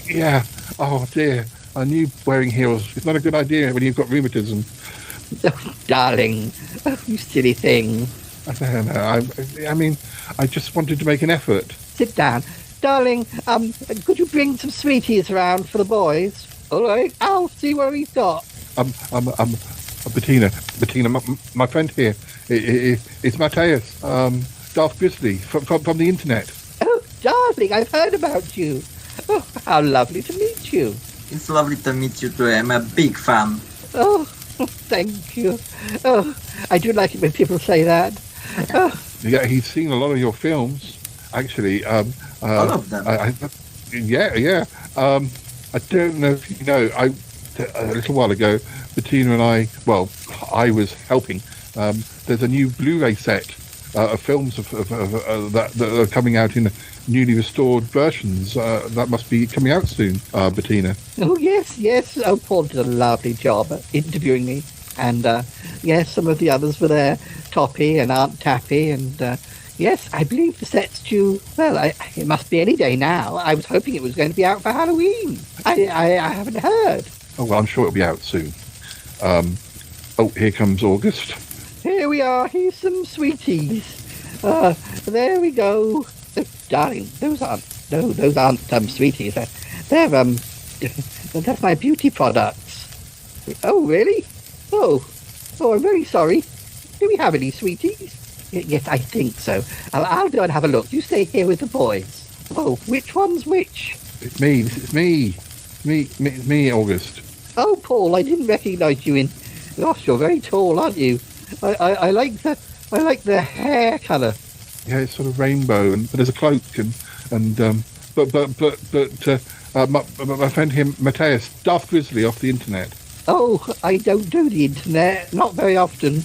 Yeah. Oh dear. I knew wearing heels. It's not a good idea when you've got rheumatism. Oh, darling. Oh, you silly thing. I don't know. I mean, I just wanted to make an effort. Sit down. Darling, could you bring some sweeties around for the boys? All right, I'll see what he's got. Bettina, my friend here, it's Matthias, Darth Grizzly, from the internet. Oh, darling, I've heard about you. Oh, how lovely to meet you. It's lovely to meet you too. I'm a big fan. Oh, thank you. Oh, I do like it when people say that. Oh. Yeah, he's seen a lot of your films, actually. All of them. Yeah. I don't know if you know, a little while ago, Bettina and I was helping. There's a new Blu-ray set of films that are coming out in newly restored versions. That must be coming out soon, Bettina. Oh, yes. Oh, Paul did a lovely job at interviewing me. And, yes, some of the others were there, Toppy and Aunt Tappy, and, yes, I believe the set's due, well, it must be any day now. I was hoping it was going to be out for Halloween. I haven't heard. Oh, well, I'm sure it'll be out soon. Here comes August. Here we are. Here's some sweeties. There we go. Oh, darling, those aren't sweeties. They're that's my beauty products. Oh, really? Oh, I'm very sorry. Do we have any sweeties? Yes, I think so. I'll go and have a look. You stay here with the boys. Oh, which one's which? It's me. It's me. It's me, August. Oh, Paul, I didn't recognise you in. Gosh, you're very tall, aren't you? I like the hair colour. Yeah, it's sort of rainbow, but there's a cloak my friend here, Matthias, Darth Grizzly off the internet. Oh, I don't do the internet, not very often.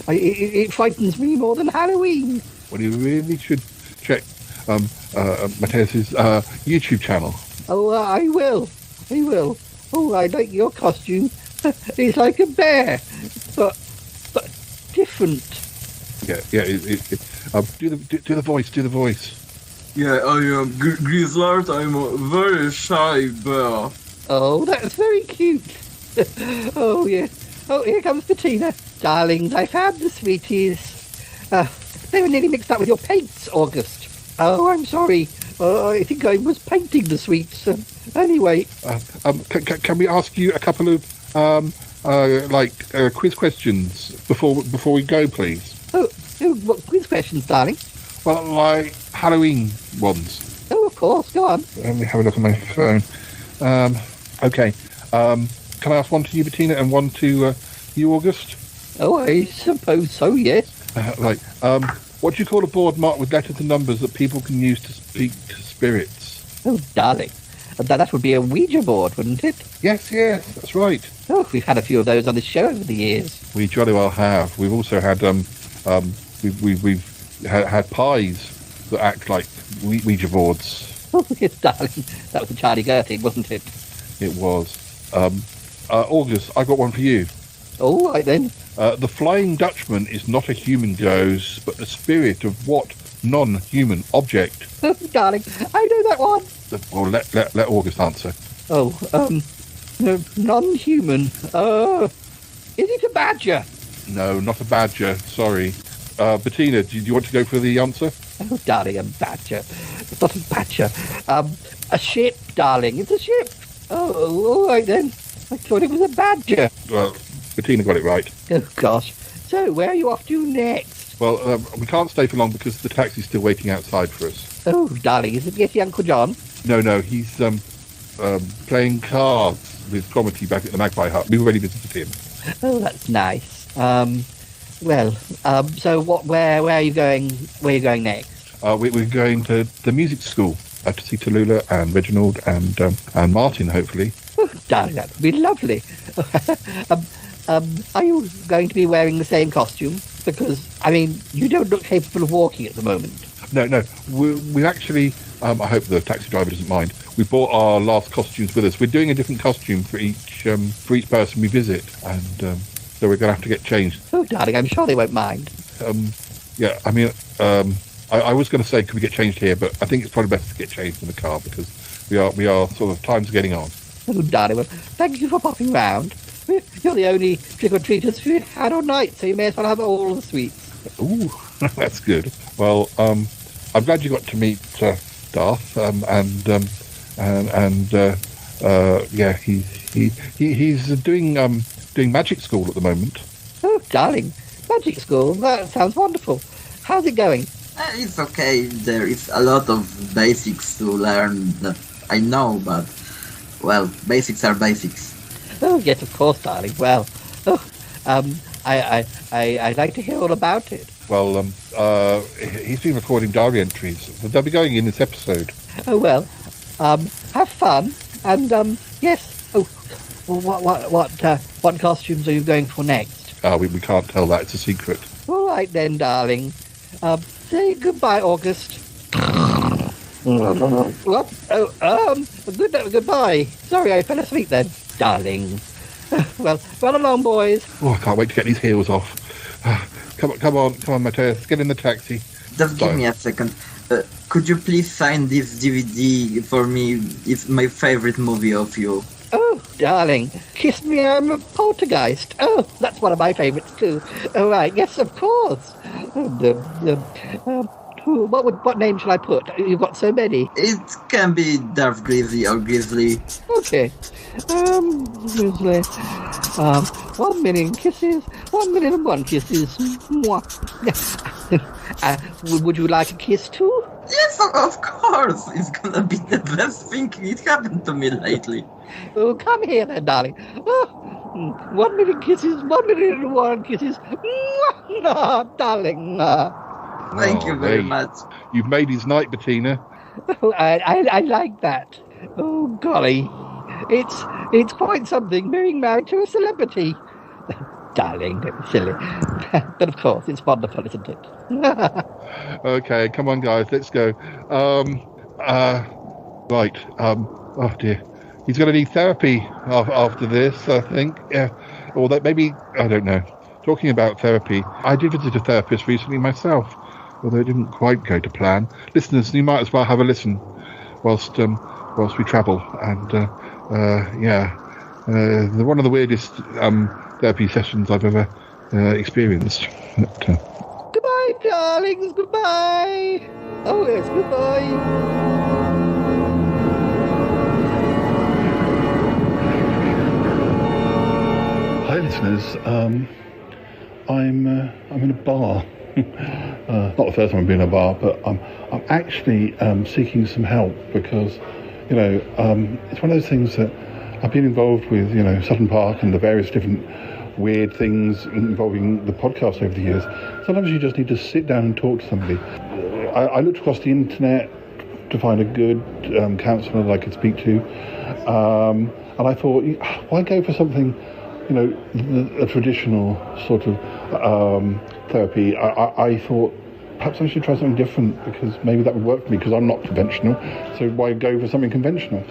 It frightens me more than Halloween. Well, you really should check Matthias's YouTube channel. Oh, I will. Oh, I like your costume. It's like a bear, but different. Yeah. Do the voice. Yeah, I am Grizzlard. I'm a very shy bear. Oh, that's very cute. Oh, yeah. Oh, here comes Bettina. Darlings, I found the sweeties. They were nearly mixed up with your paints, August. Oh, I'm sorry. I think I was painting the sweets. Anyway. Can we ask you a couple of quiz questions before we go, please? Oh, what quiz questions, darling? Well, like Halloween ones. Oh, of course. Go on. Let me have a look at my phone. Okay. Can I ask one to you, Bettina, and one to you, August? Oh, I suppose so, yes. What do you call a board marked with letters and numbers that people can use to speak to spirits? Oh, darling. That would be a Ouija board, wouldn't it? Yes, that's right. Oh, we've had a few of those on the show over the years. We jolly well have. We've also had we've had pies that act like Ouija boards. Oh, yes, darling. That was a Charlie Gertie, wasn't it? It was. August, I got one for you. All right, then. The Flying Dutchman is not a human ghost, but the spirit of what non-human object? Oh, darling, I know that one. Well, let August answer. Oh, no, non-human. Is it a badger? No, not a badger. Sorry. Bettina, do you want to go for the answer? Oh, darling, a badger. It's not a badger. A ship, darling. It's a ship. Oh, all right then. I thought it was a badger. Well, Bettina got it right. Oh, gosh. So, where are you off to next? Well, we can't stay for long because the taxi's still waiting outside for us. Oh, darling, is it Yeti Uncle John? No, he's playing cards with Cromitty back at the Magpie Hut. We've already visited him. Oh, that's nice. So where are you going? Where are you going next? We're going to the music school to see Tallulah and Reginald and Martin, hopefully. Oh, darling, that would be lovely. Are you going to be wearing the same costume? Because, I mean, you don't look capable of walking at the moment. No. We've actually, I hope the taxi driver doesn't mind, we brought our last costumes with us. We're doing a different costume for each person we visit, and so we're going to have to get changed. Oh, darling, I'm sure they won't mind. Yeah, I mean, I was going to say, could we get changed here, but I think it's probably better to get changed in the car because we are sort of, time's getting on. Oh, darling, well, thank you for popping round. You're the only trick-or-treaters we've had all night, so you may as well have all the sweets. Ooh, that's good. Well, I'm glad you got to meet Darth, yeah, he's doing magic school at the moment. Oh, darling, magic school, that sounds wonderful. How's it going? It's okay. There is a lot of basics to learn that I know, but, well, basics are basics. Oh, yes, of course, darling. Well, I'd like to hear all about it. Well, he's been recording diary entries. They'll be going in this episode. Oh, well, have fun, and, yes. Oh, what costumes are you going for next? We can't tell that. It's a secret. All right, then, darling. Say goodbye, August. What? Oh, goodbye. Sorry, I fell asleep then. Darling. Well, run along, boys. Oh, I can't wait to get these heels off. Come on, Matthias, get in the taxi. Just give me a second. Could you please sign this DVD for me? It's my favorite movie of you. Oh, darling. Kiss Me, I'm a Poltergeist. Oh, that's one of my favourites too. All right, yes, of course. What name shall I put? You've got so many. It can be Darth Grizzly or Grizzly. Okay. Grizzly. 1 million kisses. 1,000,001 kisses. Mwah. Would you like a kiss too? Yes, of course. It's gonna be the best thing it happened to me lately. Oh, come here then, darling. Oh, 1 million kisses, 1 million one kisses. Oh, darling. Thank you very much. You've made his night, Bettina. Oh, I like that. Oh, golly. It's quite something being married to a celebrity. Darling, don't be silly. But of course, it's wonderful, isn't it? Okay, come on, guys, let's go. Right. Oh dear, he's going to need therapy after this, I think. Yeah, or that maybe, I don't know. Talking about therapy, I did visit a therapist recently myself, although it didn't quite go to plan. Listeners, you might as well have a listen whilst we travel. And one of the weirdest therapy sessions I've ever experienced. Goodbye, darlings, goodbye. Oh, yes, goodbye. Hi, listeners. I'm in a bar. Not the first time I've been in a bar, but I'm actually seeking some help because, it's one of those things that I've been involved with, Sutton Park and the various different weird things involving the podcast over the years. Sometimes you just need to sit down and talk to somebody. I looked across the internet to find a good counsellor that I could speak to, and I thought, why go for something, a traditional sort of therapy? I thought perhaps I should try something different because maybe that would work for me because I'm not conventional. So why go for something conventional?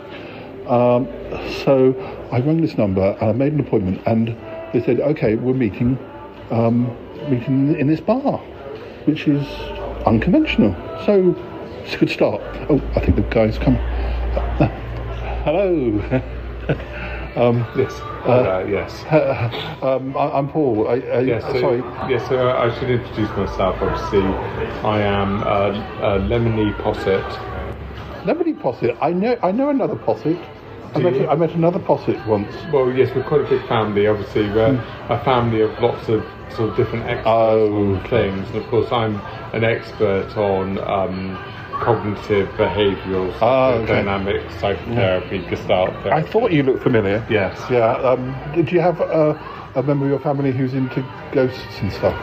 So I rang this number and I made an appointment, and they said, okay, we're meeting in this bar, which is unconventional. So it's a good start. Oh, I think the guy's come. Hello. Yes. Yes. I'm Paul. Sorry. Yes, so I should introduce myself, obviously. I am Lemony Posset. Lemony Posset? I know another Posset. I met another Posset once. Well, yes, we're quite a big family, obviously. We're a family of lots of sort of different experts on things. And of course, I'm an expert on cognitive, behavioural, dynamic psychotherapy, Gestalt therapy. I thought you looked familiar. Yes. Yeah. Did you have a member of your family who's into ghosts and stuff?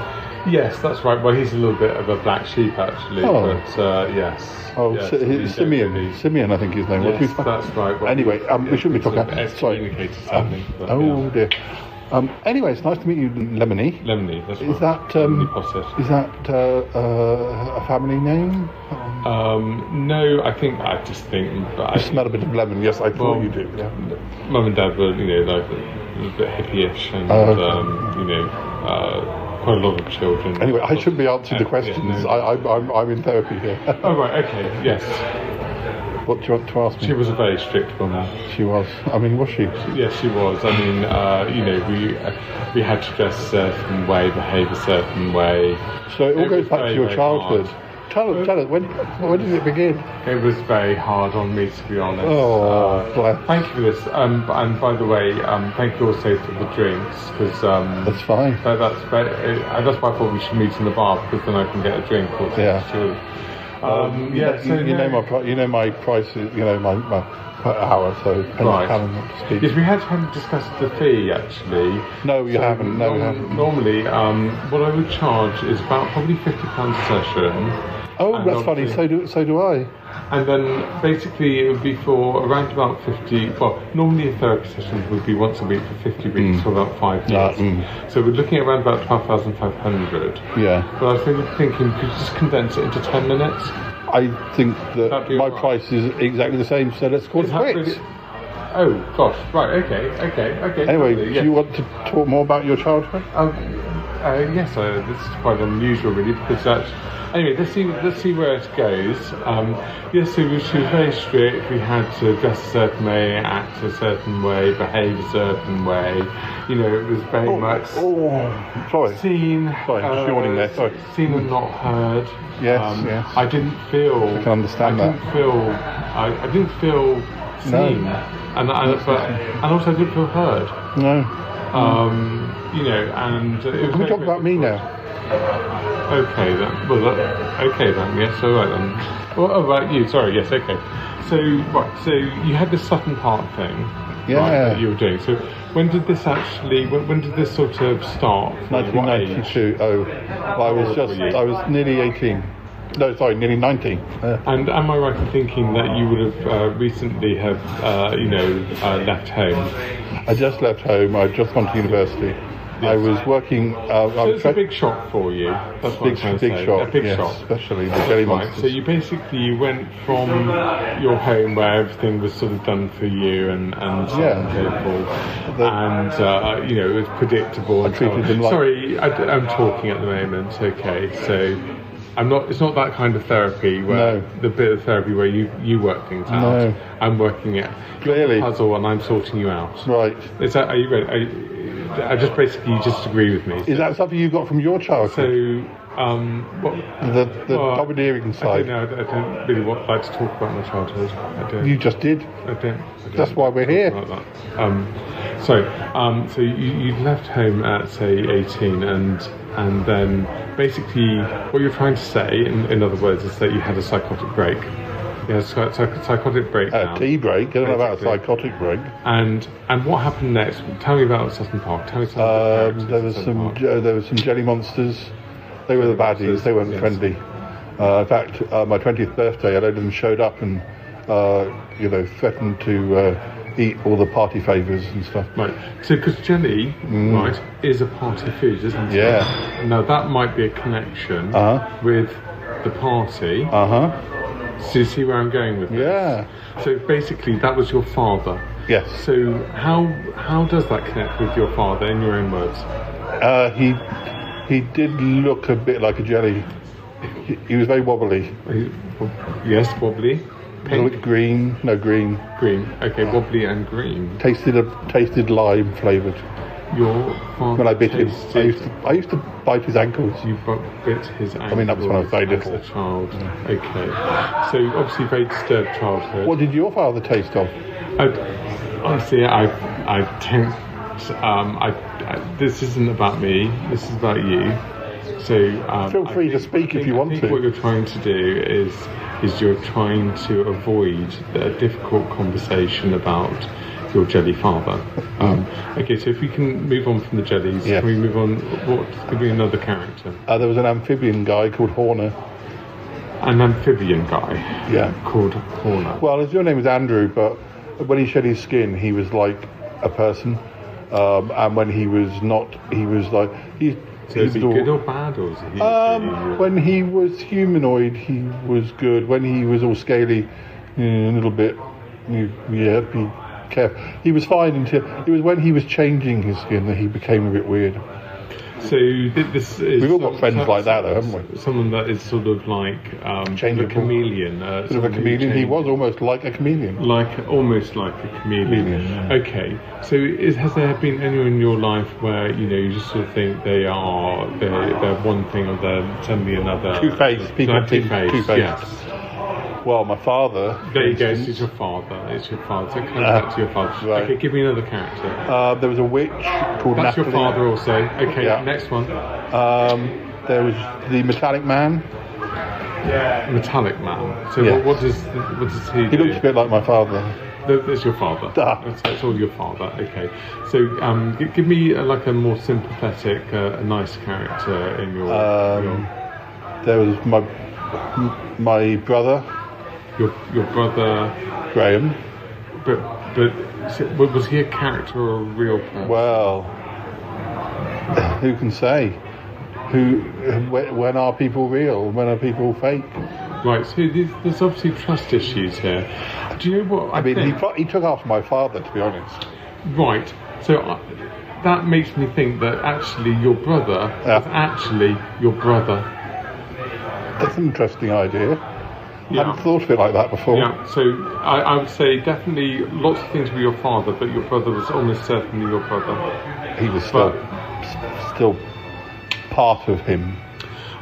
Yes, that's right. Well, he's a little bit of a black sheep, actually. Oh. But yes. Oh, yes, Simeon. Simeon, I think his name was. Yes, that's right. Well, anyway, we shouldn't be talking about. Sorry. Dear. Anyway, it's nice to meet you, Lemony. Lemony, that's right. Is that a family name? No, I just think. You smell a bit of lemon. Yes, I thought you do. Yeah. Mum and Dad were, like a bit hippie-ish, and quite a lot of children. Anyway, I shouldn't be answering the questions. Yeah, no. I'm in therapy here. Oh right, okay, yes. What do you want to ask me? She was a very strict woman. She was. I mean, was she? Yes, she was. I mean, we had to dress a certain way, behave a certain way. So it all goes back to your childhood. Tell us, when did it begin? It was very hard on me, to be honest. Oh, thank you for this. And by the way, thank you also for the drinks, because that's fine. That's why I thought we should meet in the bar, because then I can get a drink. Also, yeah. You know my prices. My per hour. So right. Speak. Yes, we haven't discussed the fee actually. No, you haven't. No, we haven't. Normally, what I would charge is about probably £50 a session. Oh, that's funny. So do I. And then basically it would be for around about 50. Well, normally a therapy session would be once a week for 50 weeks for about 5 years. So we're looking at around about 12,500. Yeah. But I was thinking, could you just condense it into 10 minutes? I think that my price is exactly the same. So let's call it quits. Really? Oh gosh. Right. Okay. Anyway, do you want to talk more about your childhood? Yes. This is quite unusual, really, because anyway, let's see where it goes. Yes, so she was very strict. We had to dress a certain way, act a certain way, behave a certain way. It was very much seen. Sorry, yawning there. Sorry. Seen and not heard. Yes, yes. I didn't feel. I can understand that. I didn't feel seen, and also I didn't feel heard. No. And it was can we talk about me now? Okay then. Well, okay then. Yes. All right then. Well, about you. Sorry. Yes. Okay. So right. So you had this Sutton Park thing. Yeah. Right, that you were doing. So when did this actually? When did this sort of start? 1992. Oh, well, I was nearly 18. No, sorry, nearly 19. And am I right in thinking that you would have recently have left home? I just left home. I'd just gone to university. Yes. I was working. So it's a big shock for you. That's what I'm trying to say. Shock. A big yes, shock, especially the jelly monsters. So you went from your home where everything was sort of done for you and people, and it was predictable. I treated them like. Sorry, I'm talking at the moment. Okay, so. It's not that kind of therapy where the bit of therapy where you work things out. No. I'm working it. Clearly. Puzzle and I'm sorting you out. Right. Are you ready? I just basically you just agree with me. Is that something you got from your childhood? So, the domineering side. I don't really like to talk about my childhood. I don't. You just did. I don't. That's why we're here. Like that. So you left home at say 18, and then basically what you're trying to say, in other words, is that you had a psychotic break. You had a psychotic breakdown. A tea break. I don't know about a psychotic break. And what happened next? Tell me about Sutton Park. Tell me something. There was some jelly monsters. They were the baddies. They weren't friendly. In fact, my 20th birthday, a load of them showed up and threatened to eat all the party favours and stuff. Right. So, because jelly, right, is a party food, isn't it? Yeah. Now that might be a connection with the party. So you see where I'm going with this? Yeah. So basically, that was your father. Yes. So how does that connect with your father, in your own words? He did look a bit like a jelly. He was very wobbly. Yes, wobbly. Pink? A little bit green. No, green. Green. Okay, wobbly and green. Tasted lime flavoured. Your father when I bit him, I used to bite his ankles. You bit his ankles. I mean, that was when I was very little. As a child. Okay. So obviously, very disturbed childhood. What did your father taste of? Honestly, I don't. This isn't about me. This is about you. So feel free to speak if you want to. I think what you're trying to do is you're trying to avoid a difficult conversation about your jelly father. Okay, so if we can move on from the jellies, can we move on? Give me another character. There was an amphibian guy called Horner. An amphibian guy? Yeah. Called Horner. Well, his real name was Andrew, but when he shed his skin, he was like a person. And when he was not, he was like... So is he good or bad, or is he... when he was humanoid, he was good. When he was all scaly, a little bit... be careful. He was fine until... It was when he was changing his skin that he became a bit weird. So this is... We've all got friends like that, though, haven't we? Someone that is sort of like a chameleon. Sort of a chameleon. He was almost like a chameleon. Almost like a chameleon. Yeah. Okay. So has there been anyone in your life where, you just sort of think they're one thing or they're suddenly another? Two-faced. People think two-faced. Yes. Well, my father... There you go, it's your father. So it comes back to your father. Right. Okay, give me another character. There was a witch called That's Natalie. Your father also. Okay, next one. There was the Metallic Man. Yeah. Metallic Man. So what does he do? He looks a bit like my father. That's your father. That's all your father. Okay. So give me a more sympathetic, nice character in your... There was my brother. Your brother Graham. But was he a character or a real person? Well, who can say? When are people real? When are people fake? Right. So there's obviously trust issues here. Do you know what I think? He took after my father, to be honest. Right. So that makes me think that actually your brother is actually your brother. That's an interesting idea. I hadn't thought of it like that before. Yeah, so I would say definitely lots of things with your father, but your brother was almost certainly your brother. He was still part of him.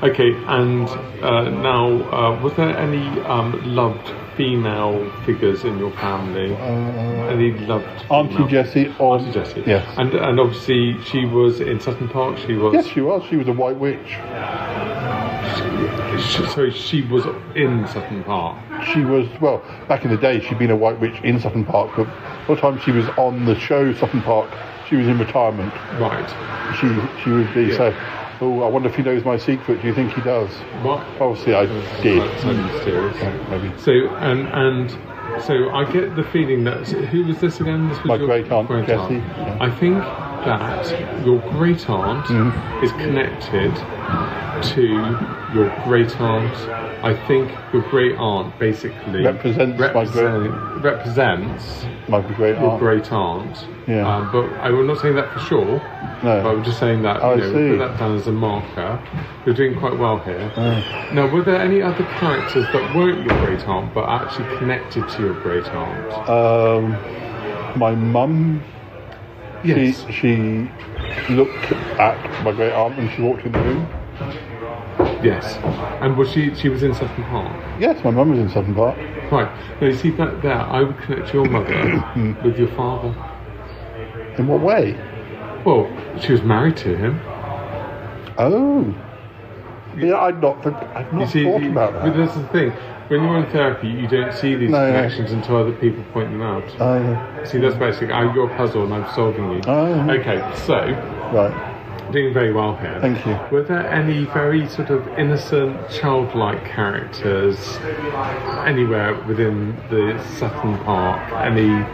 Okay, and now, was there any loved female figures in your family? Any loved Auntie Jessie. Auntie Jessie. Yes. And obviously she was in Sutton Park. She was. Yes, she was. She was a white witch. So she was in Sutton Park. She was, well, back in the day, she'd been a white witch in Sutton Park, but by the time she was on the show Sutton Park, she was in retirement. Right. She would be. So, I wonder if he knows my secret. Do you think he does? What? Obviously, I did. So mysterious. Maybe. So so I get the feeling that who was this again? This was my your great aunt Jessie. Yeah. I think that your great aunt is connected to your great aunt. I think your great aunt basically represents my great aunt. Your great aunt. Yeah. But I'm not saying that for sure. No. But I'm just saying that put that down as a marker. You're doing quite well here. Now, were there any other characters that weren't your great aunt but actually connected to your great aunt? My mum. Yes. She looked at my great aunt when she walked in the room. Yes. And was she was in Sutton Park? Yes, my mum was in Sutton Park. Right. Now, you see that there, I would connect your mother with your father. In what way? Well, she was married to him. Oh. Yeah, I've not thought about that. But that's the thing. When you're in therapy, you don't see these connections until other people point them out. See, that's basically, you're a puzzle and I'm solving you. Okay, so... Right. Doing very well here. Thank you. Were there any very sort of innocent, childlike characters anywhere within the Sutton Park? Any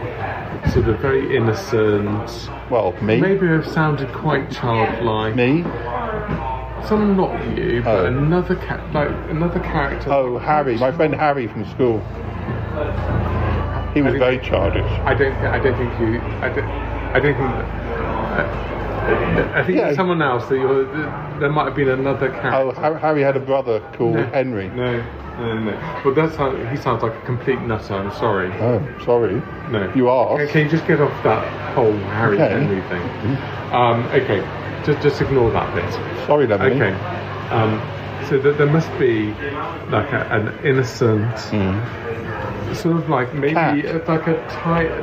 sort of very innocent... Well, me. Maybe have sounded quite childlike. Me? Some not you, but another character. Oh, Harry, my friend Harry from school. He was very childish. I think there's someone else that there might have been another character. Oh, Harry had a brother called Henry. No. Well, he sounds like a complete nutter. I'm sorry. Oh, sorry. No. You are. Can you just get off that whole Henry thing? Okay. Just ignore that bit. Sorry, Lemony. Okay. So there must be like an innocent, sort of like maybe like a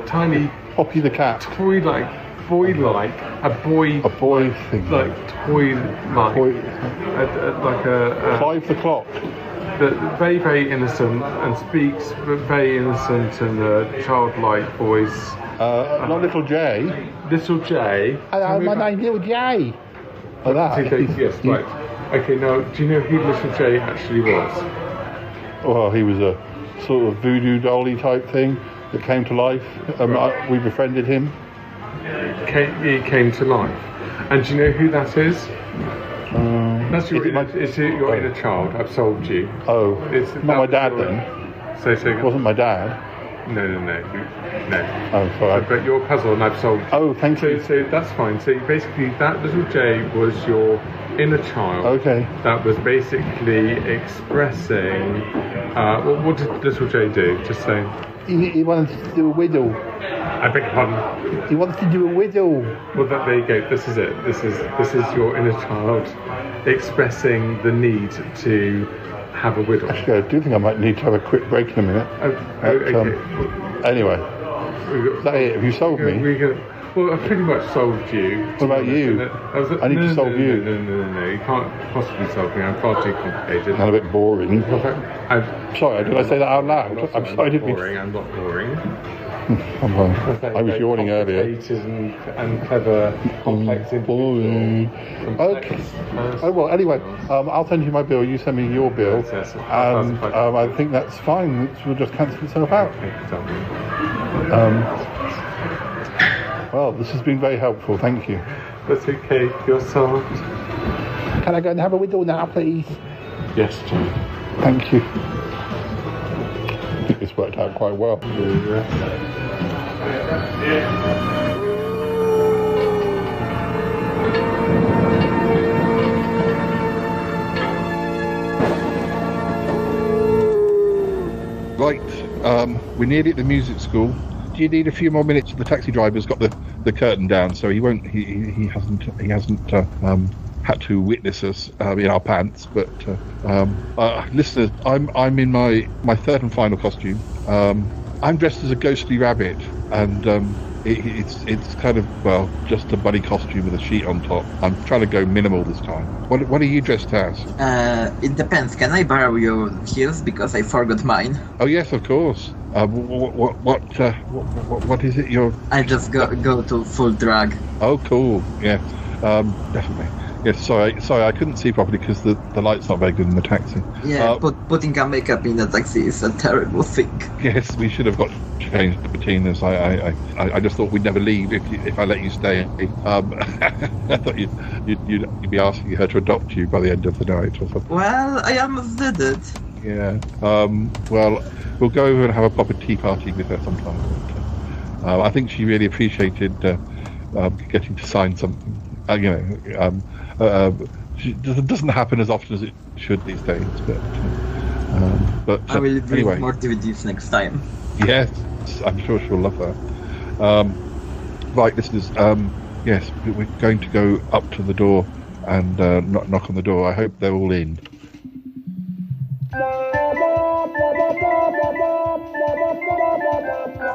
tiny Poppy the cat, boy-like, a boy thing, like like a Clive the clock. Very, very innocent and speaks very innocent and childlike voice. Not Little J. Little J. Hello, my name's Little J. Like that. Yes, right. Okay, now, do you know who Little J actually was? Well, he was a sort of voodoo dolly type thing that came to life. We befriended him. He came to life. And do you know who that is? That's your inner child. I've solved you. Oh, it's not my dad then. So it wasn't my dad. No. Oh, sorry. But you're a puzzle and I've solved. Oh, thank you. So that's fine. So basically, that Little J was your inner child. Okay. That was basically expressing. What did Little J do? Just saying. He wanted to do a widow. I beg your pardon. He wanted to do a widow. Well, there you go. This is it. This is your inner child expressing the need to have a widow. Actually, I do think I might need to have a quick break in a minute. Okay. Anyway, is that it? Have you solved me? Well, I pretty much solved you. What about you? I need to solve you. No. You can't possibly solve me. I'm far too complicated. And a bit boring. Sorry, did I say that out loud? I'm sorry. I'm not boring. I was yawning earlier. And clever, complex, boring. Okay. Oh well. Anyway, I'll send you my bill. You send me your bill, and I think that's fine. We'll just cancel itself out. Well, this has been very helpful. Thank you. That's okay. You're solved. Can I go and have a widow now, please? Yes, Jim. Thank you. I think this worked out quite well. Right, we're nearly at the music school. Do you need a few more minutes? The taxi driver's got the curtain down, so he won't. He hasn't had to witness us in our pants. But listeners, I'm in my third and final costume. I'm dressed as a ghostly rabbit, and it's kind of, well, just a bunny costume with a sheet on top. I'm trying to go minimal this time. What are you dressed as? It depends. Can I borrow your heels because I forgot mine? Oh yes, of course. What is it? I just go to full drag. Oh, cool. Yeah, definitely. Yes, sorry, I couldn't see properly because the light's not very good in the taxi. Yeah, putting a makeup in the taxi is a terrible thing. Yes, we should have got changed the patinas. I just thought we'd never leave if I let you stay. I thought you'd be asking her to adopt you by the end of the night or something. Well, I almost did it. Yeah. Well, we'll go over and have a proper tea party with her sometime. But, I think she really appreciated getting to sign something. It doesn't happen as often as it should these days, but I will bring anyway. more DVDs next time. Yes, I'm sure she'll love that. Right, listeners, yes, we're going to go up to the door and knock on the door. I hope they're all in.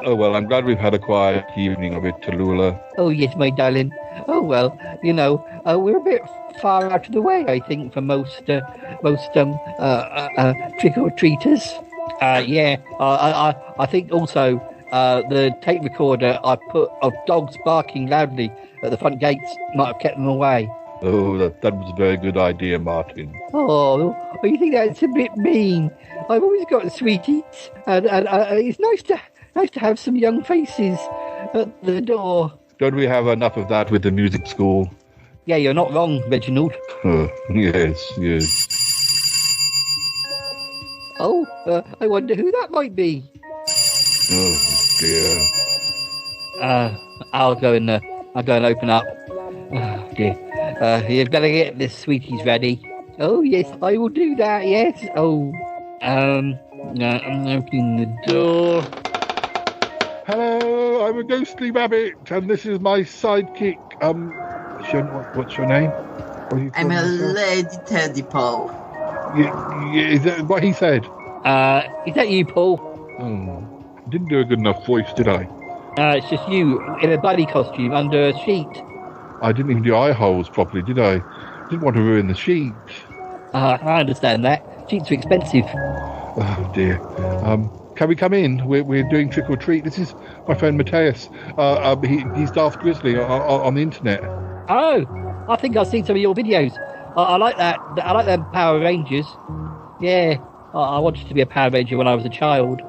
Oh, well, I'm glad we've had a quiet evening of it, Tallulah. Oh, yes, my darling. Oh, well, we're a bit far out of the way, I think, for most trick-or-treaters. I think also the tape recorder I put of dogs barking loudly at the front gates might have kept them away. Oh, that was a very good idea, Martin. Oh, you think that's a bit mean? I've always got sweeties, and it's nice to have some young faces at the door. Don't we have enough of that with the music school? Yeah, you're not wrong, Reginald. Yes. Oh, I wonder who that might be. Oh, dear. I'll go and open up. Oh, dear. You've got to get the sweeties ready. Oh, yes, I will do that, yes. Oh, I'm opening the door. Hello, I'm a ghostly rabbit, and this is my sidekick. What's your name? I'm a lady teddy Paul. Yeah, is that what he said? Is that you, Paul? Oh, didn't do a good enough voice, did I? It's just you in a bunny costume under a sheet. I didn't even do eye holes properly, did I? Didn't want to ruin the sheet. I understand that. Sheets are expensive. Oh dear. Can we come in? We're doing trick or treat. This is my friend Mateus. He's Darth Grizzly on the internet. Oh, I think I've seen some of your videos. I like that. I like them Power Rangers. Yeah, I wanted to be a Power Ranger when I was a child.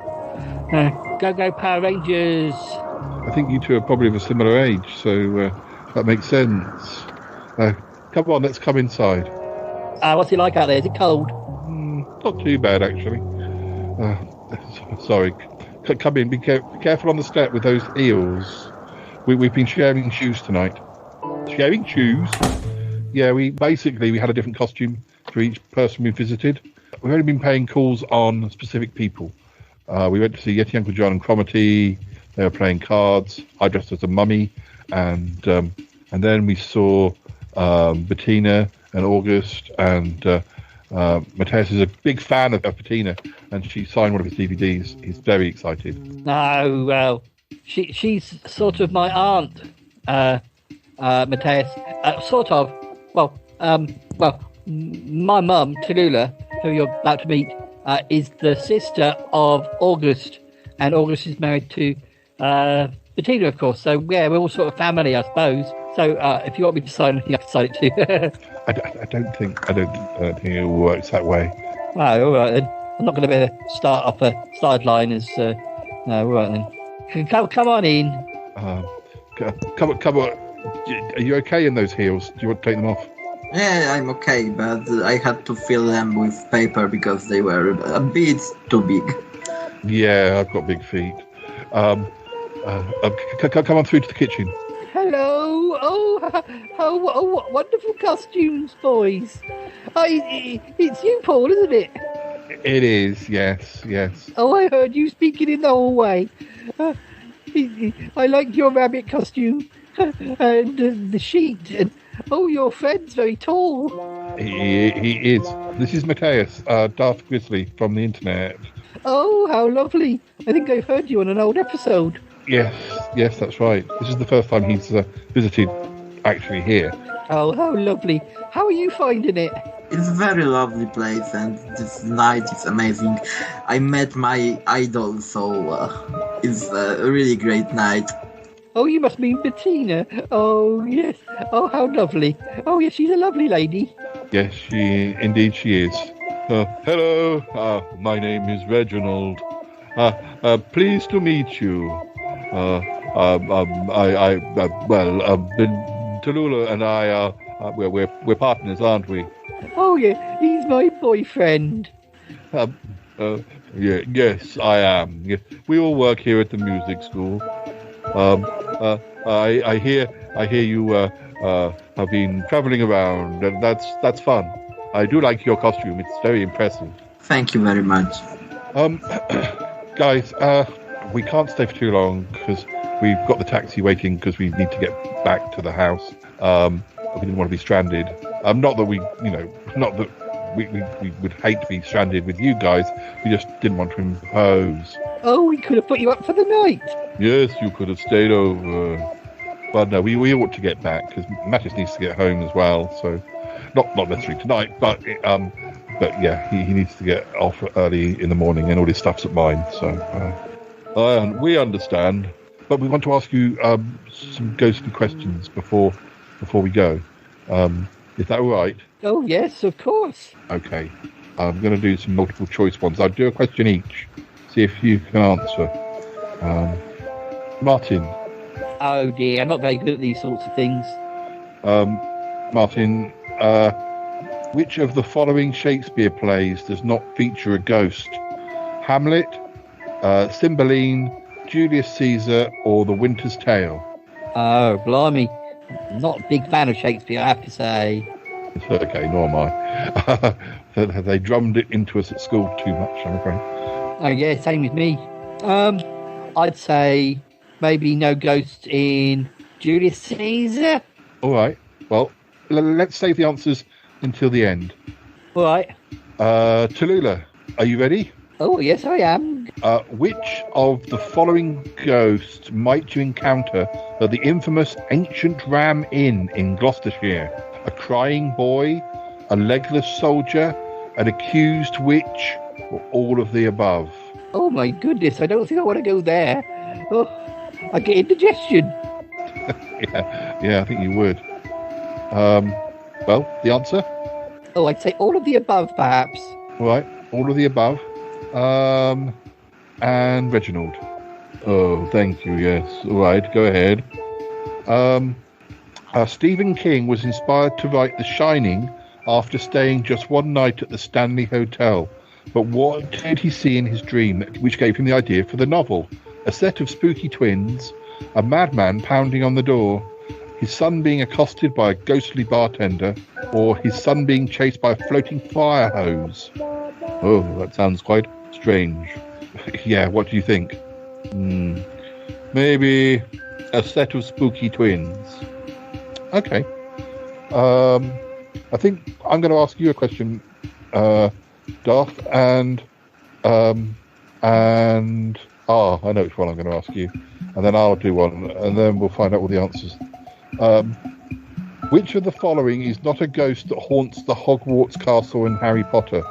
Go Power Rangers! I think you two are probably of a similar age, so that makes sense. Come on, let's come inside. What's it like out there? Is it cold? Not too bad, actually. Sorry. Come in. Be careful on the step with those eels. We've been sharing shoes tonight. Sharing shoes? Yeah, we had a different costume for each person we visited. We've only been paying calls on specific people. We went to see Yeti Uncle John and Cromitty. They were playing cards. I dressed as a mummy, and then we saw Bettina and August, and Mateus is a big fan of Bettina, and she signed one of his DVDs. He's very excited. Oh, well, she's sort of my aunt, Mateus. Sort of. Well, my mum, Tallulah, who you're about to meet, is the sister of August, and August is married to Bettina, of course. So, yeah, we're all sort of family, I suppose. So, if you want me to sign anything, I can sign it too. I don't think it works that way. Oh, all right then. I'm not going to be able to start off a sideline as. No, all right then. Come on in. Come on. Are you okay in those heels? Do you want to take them off? Yeah, I'm okay, but I had to fill them with paper because they were a bit too big. Yeah, I've got big feet. Come on through to the kitchen. Hello! Oh, wonderful costumes, boys. It's you, Paul, isn't it? It is, yes. Oh, I heard you speaking in the hallway. I liked your rabbit costume and the sheet, Oh, your friend's very tall. He is. This is Matthias, Darth Grizzly from the internet. Oh, how lovely. I think I've heard you on an old episode. Yes, that's right. This is the first time he's visited actually here. Oh, how lovely. How are you finding it? It's a very lovely place, and this night is amazing. I met my idol, so it's a really great night. Oh, you must mean Bettina. Oh, yes. Oh, how lovely. Oh, yes, she's a lovely lady. Yes, she is. Hello, my name is Reginald. Pleased to meet you. Tallulah and I we're partners, aren't we? Oh, yeah, he's my boyfriend. Yes, I am. Yes. We all work here at the music school. I hear you have been traveling around, and that's fun. I do like your costume. It's very impressive. Thank you very much. Guys, we can't stay for too long because we've got the taxi waiting because we need to get back to the house. We didn't want to be stranded. Not that we would hate to be stranded with you guys. We just didn't want to impose. Oh, we could have put you up for the night. Yes, you could have stayed over. But no, we ought to get back because Mattis needs to get home as well. So, not necessarily tonight, but yeah, he needs to get off early in the morning, and all his stuff's at mine. So, we understand. But we want to ask you some ghostly questions before we go. Is that all right? Oh, yes, of course. Okay. I'm going to do some multiple choice ones. I'll do a question each. See if you can answer. Martin. Oh, dear. I'm not very good at these sorts of things. Martin, which of the following Shakespeare plays does not feature a ghost? Hamlet, Cymbeline, Julius Caesar, or The Winter's Tale? Oh, blimey. Not a big fan of Shakespeare, I have to say. It's okay, nor am I. They drummed it into us at school too much, I'm afraid. Oh, yeah, same with me. I'd say maybe no ghosts in Julius Caesar. All right. Well, let's save the answers until the end. All right. Tallulah, are you ready? Oh, yes, I am. Which of the following ghosts might you encounter at the infamous Ancient Ram Inn in Gloucestershire? A crying boy, a legless soldier, an accused witch, or all of the above? Oh, my goodness, I don't think I want to go there. Oh, I get indigestion. yeah, I think you would. Well, the answer? Oh, I'd say all of the above, perhaps. All right, all of the above. And Reginald. Oh, thank you, yes. All right, go ahead. Stephen King was inspired to write The Shining after staying just one night at the Stanley Hotel. But what did he see in his dream which gave him the idea for the novel? A set of spooky twins, a madman pounding on the door, his son being accosted by a ghostly bartender, or his son being chased by a floating fire hose? Oh, that sounds quite strange. Yeah, what do you think? Maybe a set of spooky twins. Okay. I think I'm going to ask you a question, Darth, and I know which one I'm going to ask you, and then I'll do one, and then we'll find out all the answers. Which of the following is not a ghost that haunts the Hogwarts castle in Harry Potter?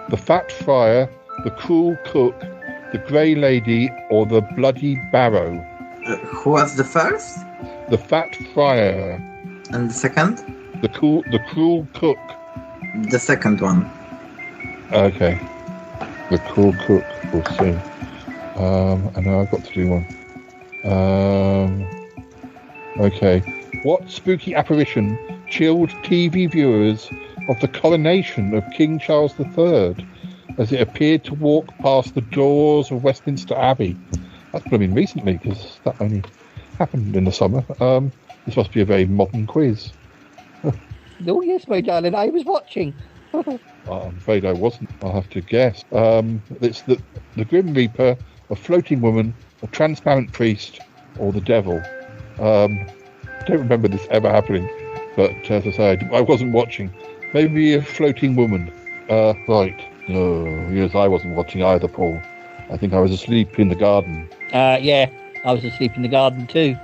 The Fat Friar, the Cruel Cook, the Grey Lady, or the Bloody Barrow? Who was the first? The Fat Friar. And the second? The Cruel Cook. The second one. Okay. The Cruel Cook, we'll see. And now I've got to do one. Okay. What spooky apparition chilled TV viewers of the coronation of King Charles III as it appeared to walk past the doors of Westminster Abbey? That's probably been recently, because that only happened in the summer. This must be a very modern quiz. Oh, yes, my darling, I was watching. I'm afraid I wasn't. I'll have to guess. It's the Grim Reaper, a floating woman, a transparent priest, or the devil. I don't remember this ever happening. But as I say, I wasn't watching. Maybe a floating woman. Right. No, yes, I wasn't watching either, Paul. I think I was asleep in the garden. Yeah, I was asleep in the garden too.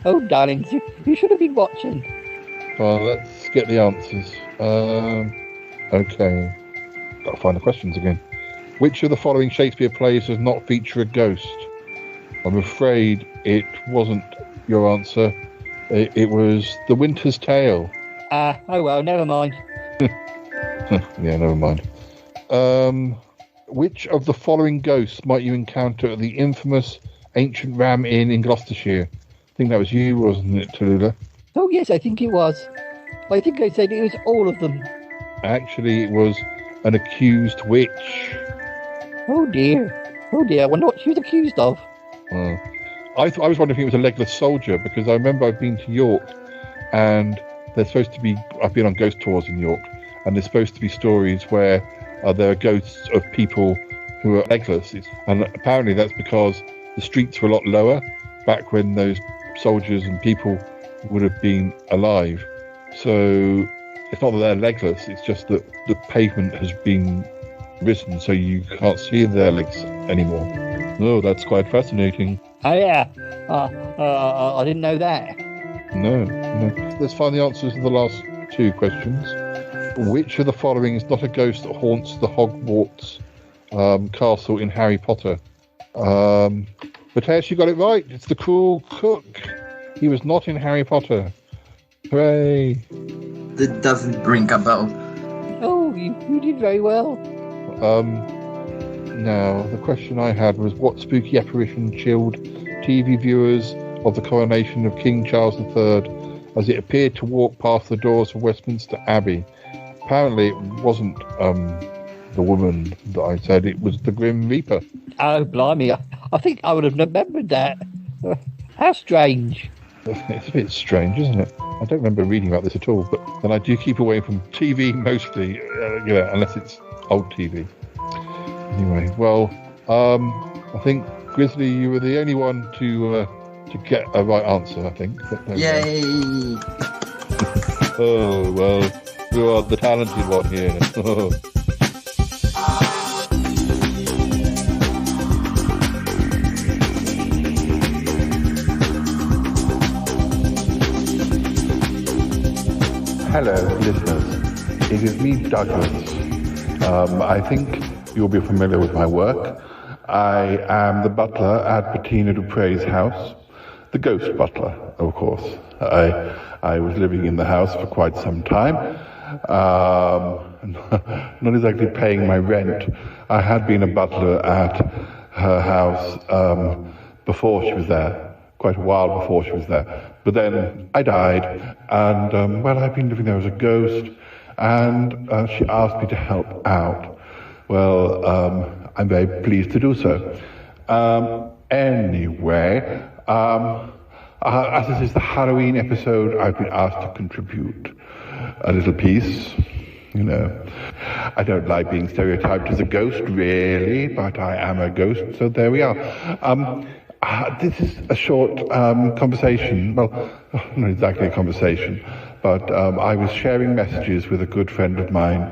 Oh, darlings, you should have been watching. Well, let's get the answers. Okay. Got to find the questions again. Which of the following Shakespeare plays does not feature a ghost? I'm afraid it wasn't your answer. It was The Winter's Tale. Oh well, never mind. Yeah, never mind. Which of the following ghosts might you encounter at the infamous Ancient Ram Inn in Gloucestershire? I think that was you, wasn't it, Tallulah? Oh yes, I think it was. I think I said it was all of them. Actually, it was an accused witch. Oh dear. I wonder what she was accused of. I was wondering if it was a legless soldier, because I remember I've been to York, and there's supposed to be, I've been on ghost tours in York, and there's supposed to be stories where there are ghosts of people who are legless, and apparently that's because the streets were a lot lower back when those soldiers and people would have been alive. So it's not that they're legless, it's just that the pavement has been risen so you can't see their legs anymore. Oh, that's quite fascinating. Oh yeah, I didn't know that. No. Let's find the answers to the last two questions. Which of the following is not a ghost that haunts the Hogwarts castle in Harry Potter? Mateus, you got it right. It's the cruel cook. He was not in Harry Potter. Hooray! It doesn't ring a bell. Oh, you did very well. Now, the question I had was, what spooky apparition chilled TV viewers of the coronation of King Charles III as it appeared to walk past the doors of Westminster Abbey? Apparently, it wasn't the woman that I said, it was the Grim Reaper. Oh, blimey. I think I would have remembered that. How strange. It's a bit strange, isn't it? I don't remember reading about this at all, but then I do keep away from TV mostly, unless it's old TV. Anyway, well, I think, Grizzly, you were the only one to get a right answer, I think. But Yay! Oh, well, you are the talented one here. Hello, listeners. It is me, Douglas. I think you'll be familiar with my work. I am the butler at Bettina Dupre's house. The ghost butler, of course. I was living in the house for quite some time. Not exactly paying my rent. I had been a butler at her house before she was there. Quite a while before she was there. But then I died, and, I've been living there as a ghost, and she asked me to help out. Well, I'm very pleased to do so. Anyway, as this is the Halloween episode, I've been asked to contribute a little piece. You know, I don't like being stereotyped as a ghost, really, but I am a ghost, so there we are. This is a short conversation. Well, not exactly a conversation, but I was sharing messages with a good friend of mine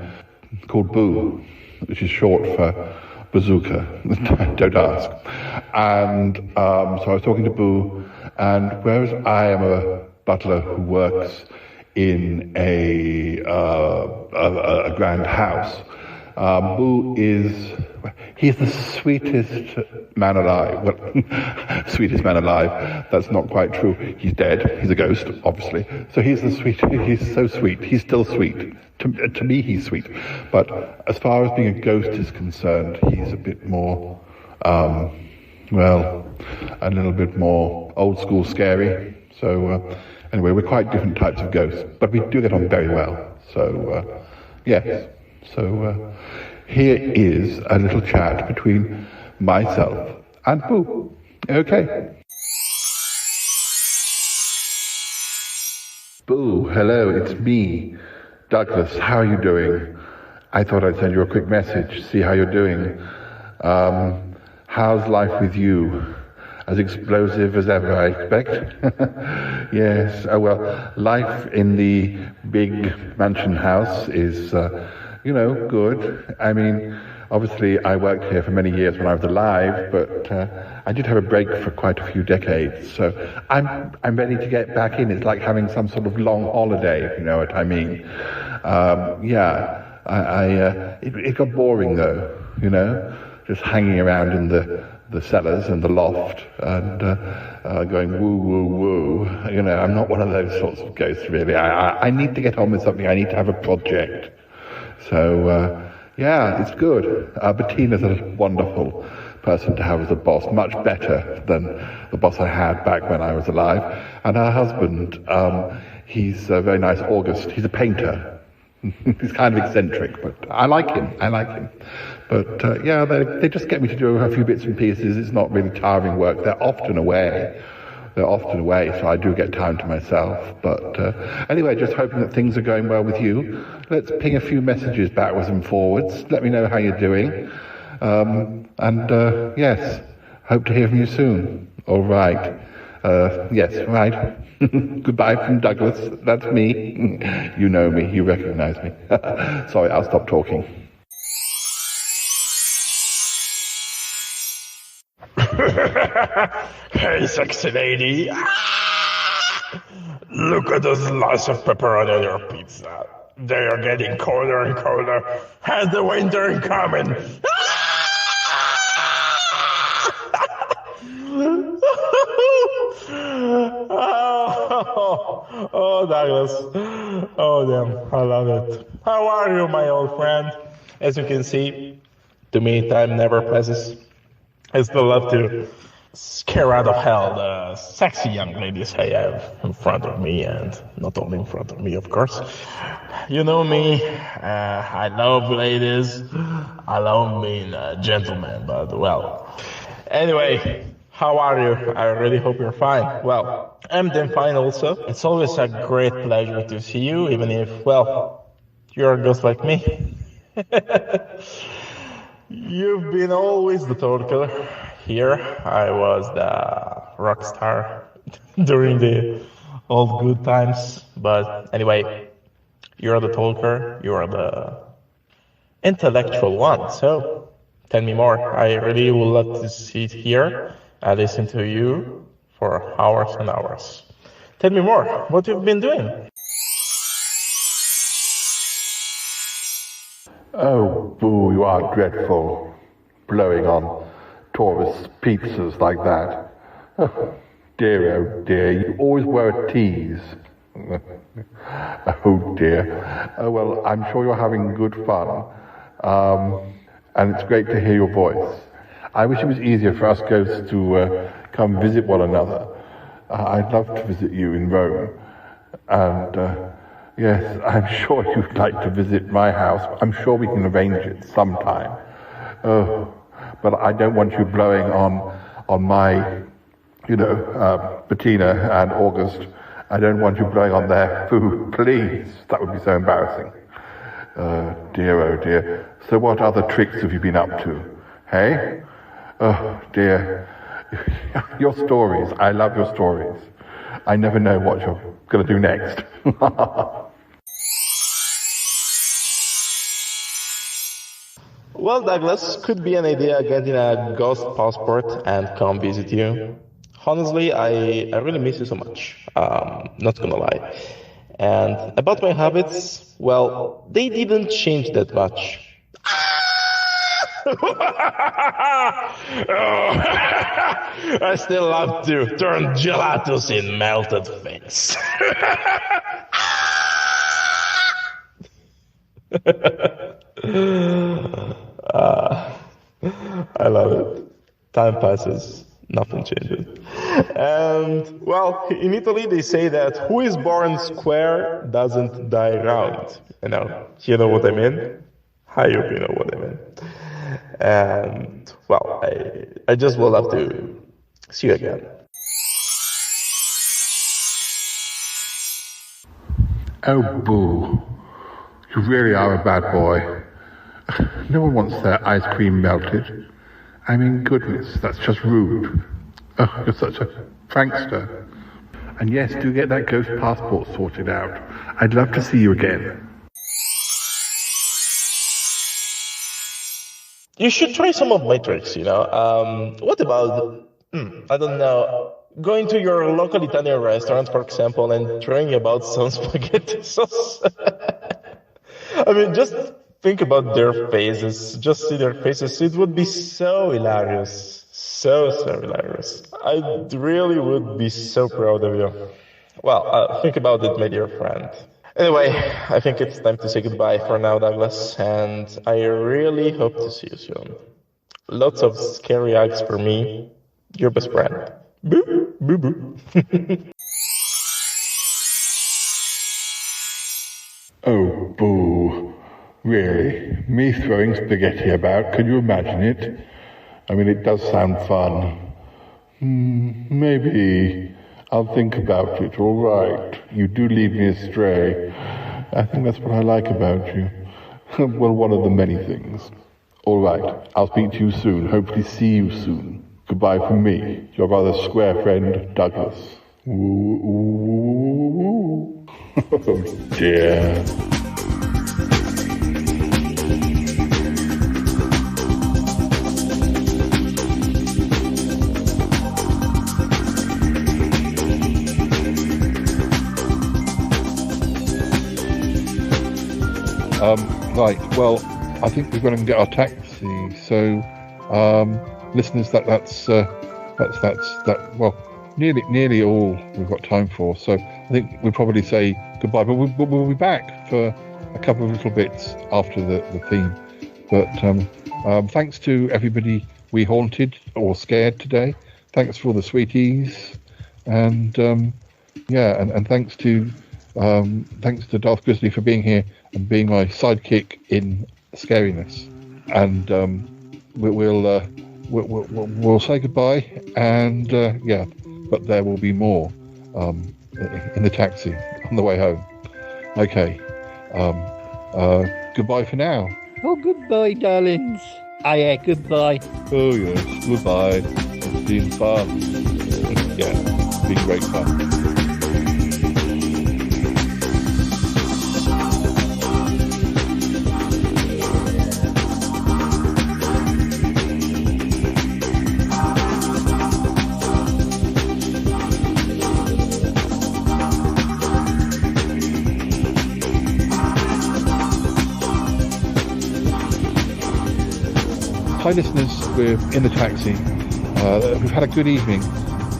called Boo, which is short for bazooka. Don't ask. And so I was talking to Boo, and whereas I am a butler who works in a grand house, Boo he's the sweetest man alive. Well, sweetest man alive, that's not quite true. He's dead. He's a ghost, obviously. So he's the sweetest. He's so sweet. He's still sweet. To me, he's sweet. But as far as being a ghost is concerned, he's a bit more, a little bit more old school scary. So anyway, we're quite different types of ghosts, but we do get on very well. So, yes. So here is a little chat between myself and Boo. Okay. Boo, hello, it's me, Douglas. How are you doing? I thought I'd send you a quick message, see how you're doing. How's life with you? as explosive as ever, I expect. Yes, oh well, life in the big mansion house is, good. I mean, obviously I worked here for many years when I was alive, but I did have a break for quite a few decades, so I'm ready to get back in. It's like having some sort of long holiday, if you know what I mean. It got boring though, just hanging around in the cellars and the loft and going woo, woo, woo. I'm not one of those sorts of ghosts, really. I need to get on with something. I need to have a project. So, it's good. Bettina's a wonderful person to have as a boss, much better than the boss I had back when I was alive. And her husband, he's very nice, August. He's a painter. He's kind of eccentric, but I like him. But they just get me to do a few bits and pieces. It's not really tiring work. They're often away, so I do get time to myself. But anyway, just hoping that things are going well with you. Let's ping a few messages backwards and forwards. Let me know how you're doing. Yes, hope to hear from you soon. All right. Yes, right. Goodbye from Douglas. That's me. You know me. You recognize me. Sorry, I'll stop talking. Hey, sexy lady. Look at those slices of pepperoni on your pizza. They are getting colder and colder as the winter is coming. Oh, Douglas. Oh, damn. I love it. How are you, my old friend? As you can see, to me, time never passes. I still love to scare out of hell the sexy young ladies I have in front of me, and not only in front of me, of course. You know me, I love ladies. I love being a gentleman, but well. Anyway, how are you? I really hope you're fine. Well, I'm doing fine also. It's always a great pleasure to see you, even if, well, you're just like me. You've been always the talker here. I was the rock star during the old good times. But anyway, you're the talker. You are the intellectual one. So tell me more. I really would love to sit here and listen to you for hours and hours. Tell me more. What you've been doing? Oh, boo, you are dreadful. Blowing on tourist pizzas like that. Oh dear, you always wear a tease. Oh dear. Oh well, I'm sure you're having good fun. And it's great to hear your voice. I wish it was easier for us ghosts to come visit one another. I'd love to visit you in Rome. And yes, I'm sure you'd like to visit my house. I'm sure we can arrange it sometime. Oh, but I don't want you blowing on my, Bettina and August. I don't want you blowing on their food, please. That would be so embarrassing. Oh dear. So what other tricks have you been up to? Hey? Oh dear. Your stories. I love your stories. I never know what you're going to do next. Well, Douglas, could be an idea getting a ghost passport and come visit you. Honestly, I really miss you so much. Not gonna lie. And about my habits, well, they didn't change that much. I still love to turn gelatos in melted things. I love it. Time passes, nothing changes. And, well, in Italy they say that who is born square doesn't die round. You know what I mean? I hope you know what I mean. And, well, I just would love to see you again. Oh, boo. You really are a bad boy. No one wants their ice cream melted. I mean, goodness, that's just rude. Oh, you're such a prankster. And yes, do get that ghost passport sorted out. I'd love to see you again. You should try some of my tricks, What about, I don't know, going to your local Italian restaurant, for example, and trying about some spaghetti sauce? I mean, just think about their faces. Just see their faces. It would be so hilarious. So hilarious. I really would be so proud of you. Well, think about it, my dear friend. Anyway, I think it's time to say goodbye for now, Douglas, and I really hope to see you soon. Lots of scary hugs for me, your best friend. Boo, boo, boo. Oh, boo. Really? Me throwing spaghetti about? Could you imagine it? I mean, it does sound fun. Maybe I'll think about it, all right. You do lead me astray. I think that's what I like about you. Well, one of the many things. All right, I'll speak to you soon. Hopefully see you soon. Goodbye from me, your rather square friend, Douglas. Ooh, ooh, ooh. Oh, dear. Right, well, I think we're going to get our taxi. So, listeners, that's nearly all we've got time for. So, I think we'll probably say goodbye, but we'll be back for a couple of little bits after the theme. But thanks to everybody we haunted or scared today. Thanks for all the sweeties, and thanks to Darth Grizzly for being here and being my sidekick in scariness. And we'll say goodbye. And but there will be more in the taxi on the way home. Okay. Goodbye for now. Oh, goodbye, darlings. Yeah, goodbye. Oh yes, goodbye. It's been fun. Yeah, it's been great fun. Hi listeners, we're in the taxi. We've had a good evening.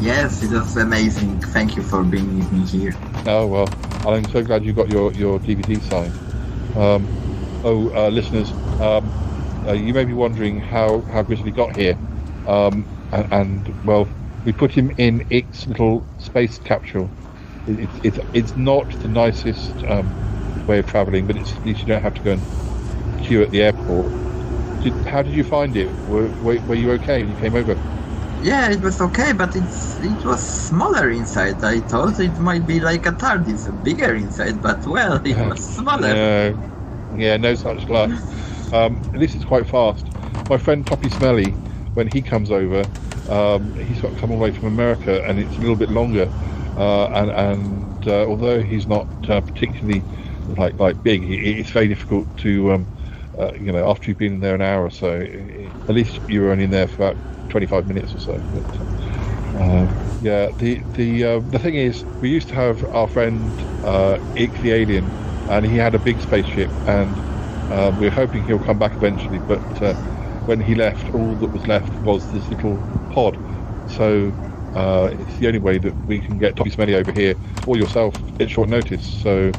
Yes, it was amazing. Thank you for being with me here. Oh well, I'm so glad you got your DVD signed. Listeners, you may be wondering how Grizzly got here. And well, we put him in Ix little space capsule. It's not the nicest way of travelling, but at least you don't have to go and queue at the airport. How did you find it? Were you okay when you came over? Yeah, it was okay, but it was smaller inside. I thought it might be like a TARDIS, bigger inside, but well, it was smaller. No such luck. At least it's quite fast. My friend Toppy Smelly, when he comes over, he's got to come all the way from America, and it's a little bit longer. And although he's not particularly like big, it's very difficult to. After you've been in there an hour or so, at least you were only in there for about 25 minutes or so. But, the thing is, we used to have our friend Ick the Alien, and he had a big spaceship, and we're hoping he'll come back eventually. But when he left, all that was left was this little pod. So it's the only way that we can get Toppy Smelly over here, or yourself, at short notice. So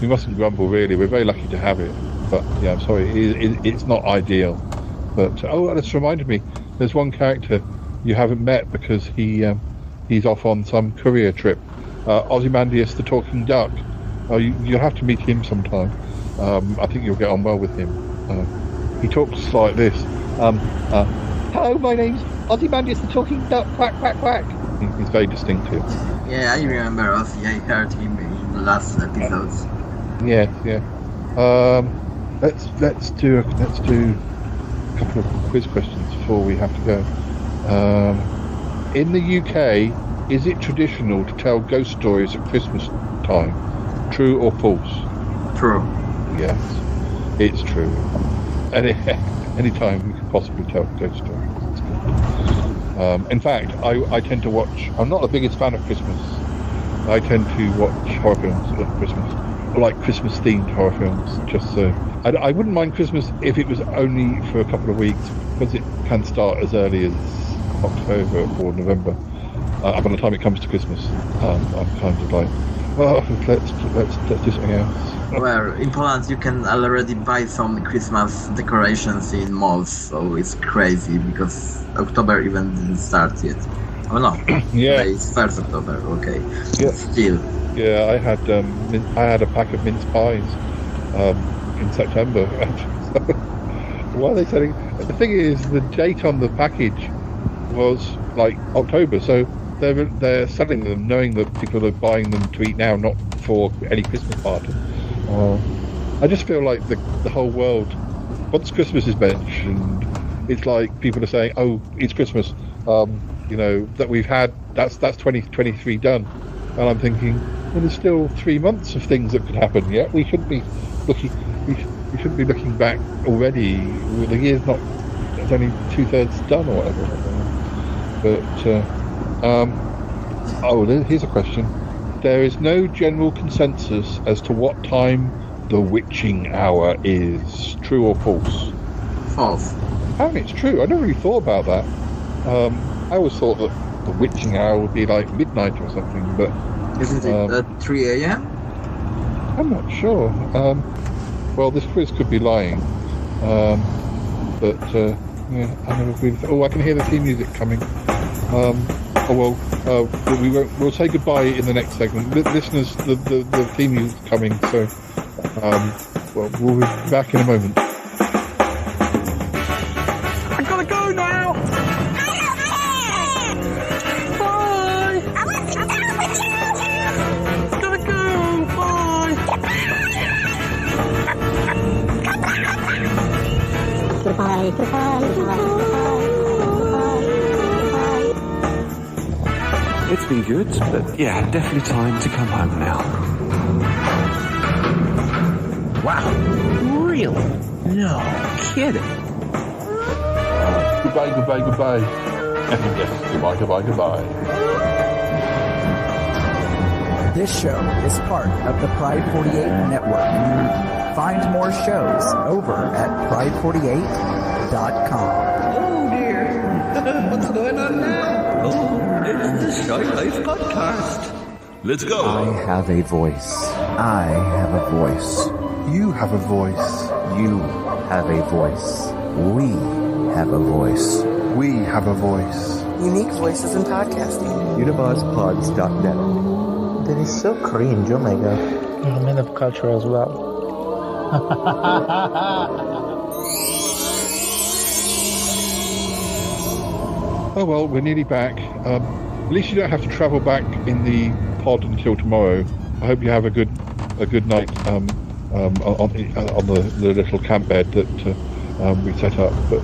we mustn't grumble, really. We're very lucky to have it. But yeah, I'm sorry, it's not ideal. But that's reminded me, there's one character you haven't met because he's off on some courier trip. Ozymandias the Talking Duck. You'll have to meet him sometime. I think you'll get on well with him. He talks like this. Hello, my name's Ozymandias the Talking Duck. Quack, quack, quack. He's very distinctive. Yeah, I remember Ozzy. I heard him in the last episodes. Yeah. Let's do a couple of quiz questions before we have to go. in the UK, is it traditional to tell ghost stories at Christmas time? True or false? True. Yes, it's true. Any time we could possibly tell a ghost story. It's good. In fact, I tend to watch. I'm not the biggest fan of Christmas. I tend to watch horror films at Christmas, like Christmas-themed horror films. Just so I wouldn't mind Christmas if it was only for a couple of weeks, because it can start as early as October or November. By the time it comes to Christmas, I'm kind of like, well, let's do something else. Well, in Poland you can already buy some Christmas decorations in malls, so it's crazy because October even didn't start yet. Oh no, yeah, it's 1st October. Okay, yeah. Still. Yeah, I had a pack of mince pies in September. Why are they selling? The thing is, the date on the package was like October, so they're selling them knowing that people are buying them to eat now, not for any Christmas party. I just feel like the whole world, once Christmas is mentioned, it's like people are saying, "Oh, it's Christmas." That we've had that's 2023 done, and I'm thinking, well, there's still 3 months of things that could happen. Yeah, we shouldn't be looking. We shouldn't be looking back already. The year's not. It's only 2/3 done or whatever. But here's a question. There is no general consensus as to what time the witching hour is. True or false? False. Apparently it's true. I never really thought about that. I always thought that the witching hour would be like midnight or something, but... Isn't it at 3 a.m.? I'm not sure. Well, this quiz could be lying. Yeah, I never really thought... Oh, I can hear the theme music coming. We'll say goodbye in the next segment. Listeners, the theme is coming, so we'll be back in a moment. I gotta go now. Bye. Gotta go. Bye. Goodbye. It's been good, but yeah, definitely time to come home now. Wow, really? No kidding. Goodbye. Yes, goodbye. This show is part of the Pride 48 network. Find more shows over at pride48.com. Oh dear, what's going on now? Oh, it's the Shy Life Podcast. Let's go. I have a voice. I have a voice. You have a voice. You have a voice. We have a voice. We have a voice. Unique voices in podcasting. UnivazPods.net. That is so cringe, oh my god. I'm a man of culture as well. Oh well, we're nearly back. At least you don't have to travel back in the pod until tomorrow. I hope you have a good night on the little camp bed that we set up. But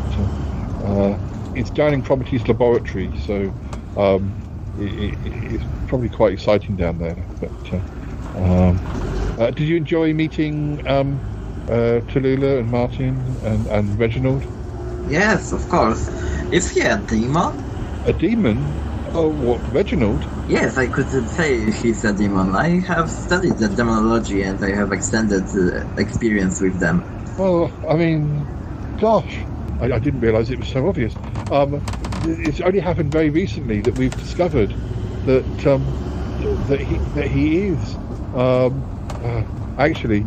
it's down in Cromitty's laboratory, so it's probably quite exciting down there. But did you enjoy meeting Tallulah and Martin and Reginald? Yes, of course. Is he a demon? A demon? Oh, what, Reginald? Yes, I could say he's a demon. I have studied the demonology and I have extended experience with them. Well, I mean, gosh, I didn't realise it was so obvious. It's only happened very recently that we've discovered that he is actually.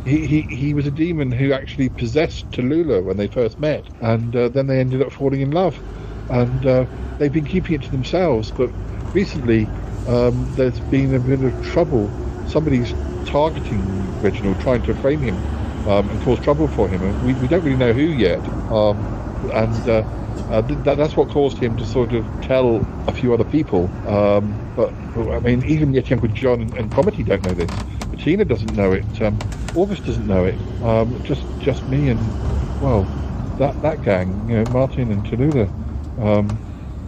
He was a demon who actually possessed Tallulah when they first met, and then they ended up falling in love, and they've been keeping it to themselves. But recently, there's been a bit of trouble. Somebody's targeting Reginald, trying to frame him and cause trouble for him. And we don't really know who yet, that's what caused him to sort of tell a few other people. But I mean, even yet Uncle John and Cromitty don't know this. Tina doesn't know it. August doesn't know it. Just me and, well, that gang, Martin and Tallulah.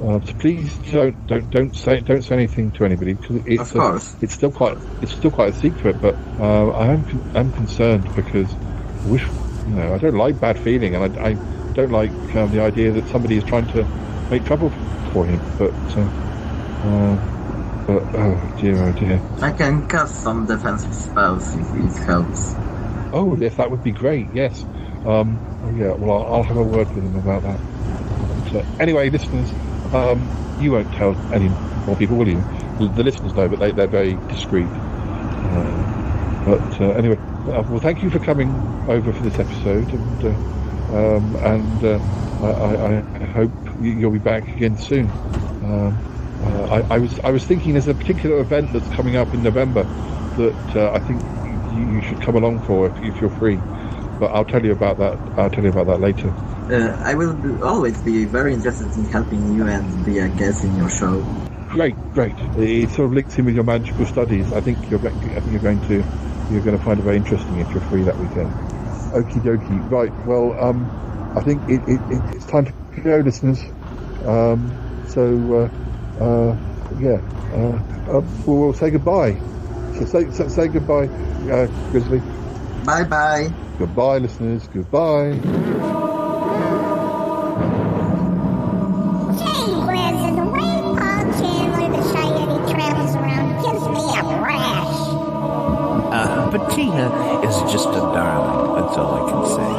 So please don't say anything to anybody because it's still quite a secret. But I'm concerned because I wish, I don't like bad feeling, and I don't like the idea that somebody is trying to make trouble for him. But oh dear. I can cast some defensive spells if it helps. Oh yes, that would be great. Yes. Well, I'll have a word with him about that. But, anyway, listeners, you won't tell any more people, will you? The listeners know, but they're very discreet. Anyway, well, thank you for coming over for this episode, and I hope you'll be back again soon. I was thinking there's a particular event that's coming up in November that I think you should come along for if you're free. But I'll tell you about that. Later. I will always be very interested in helping you and be a guest in your show. Great. It sort of links in with your magical studies. I think you're going to find it very interesting if you're free that weekend. Okie dokie. Right. Well, I think it's time to go, listeners. We'll say goodbye. So say goodbye, Grizzly. Bye. Goodbye, listeners. Goodbye. Gee whiz, and the way Paul Chandler the Shy Yeti travels around gives me a rash. Bettina is just a darling, that's all I can say.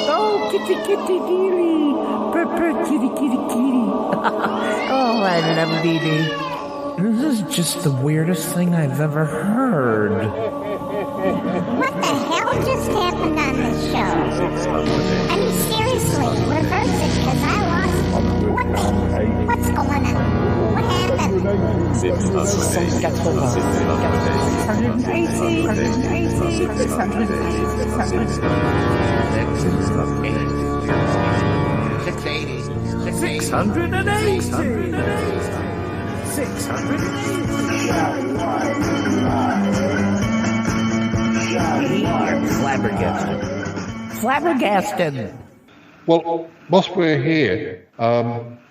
Oh, kitty dearie. Purr, kitty. Oh, I love Dee. This is just the weirdest thing I've ever heard. What the hell just happened on this show? I mean, seriously, reverse it, because I lost. What's going on? What happened? 680. Flabbergasted. Well, whilst we're here,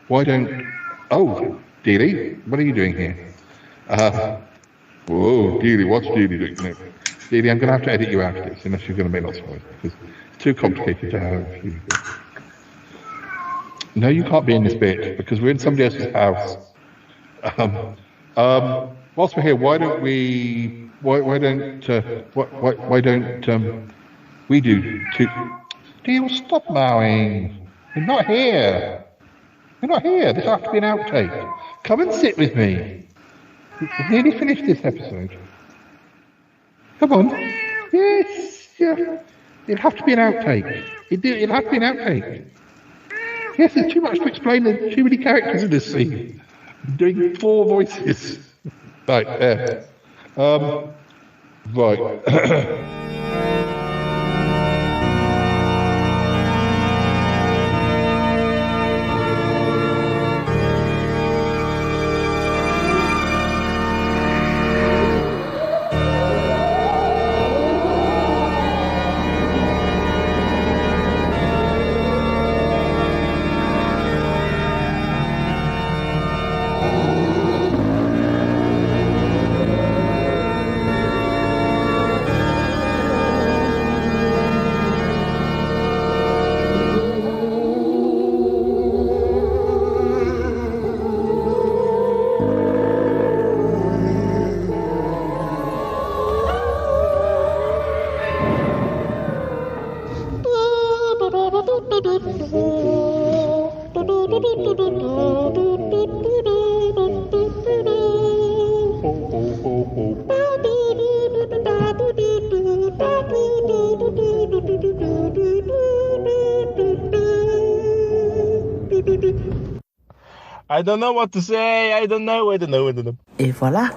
why don't... Oh, Dealey, what are you doing here? Whoa, Dealey, what's Dealey doing? No. Dealey, I'm going to have to edit you out of this, unless you're going to make lots of noise, because it's too complicated to have you. No, you can't be in this bit, because we're in somebody else's house. Whilst we're here, why don't we do two... Deal, stop mowing. You're not here. This has to be an outtake. Come and sit with me. We've nearly finished this episode. Come on. Yes. Yeah. It'll have to be an outtake. It'll have to be an outtake. Yes, there's too much to explain. There's too many characters in this scene. I'm doing 4 voices. Right, there. Right. I don't know what to say. I don't know. Et voilà.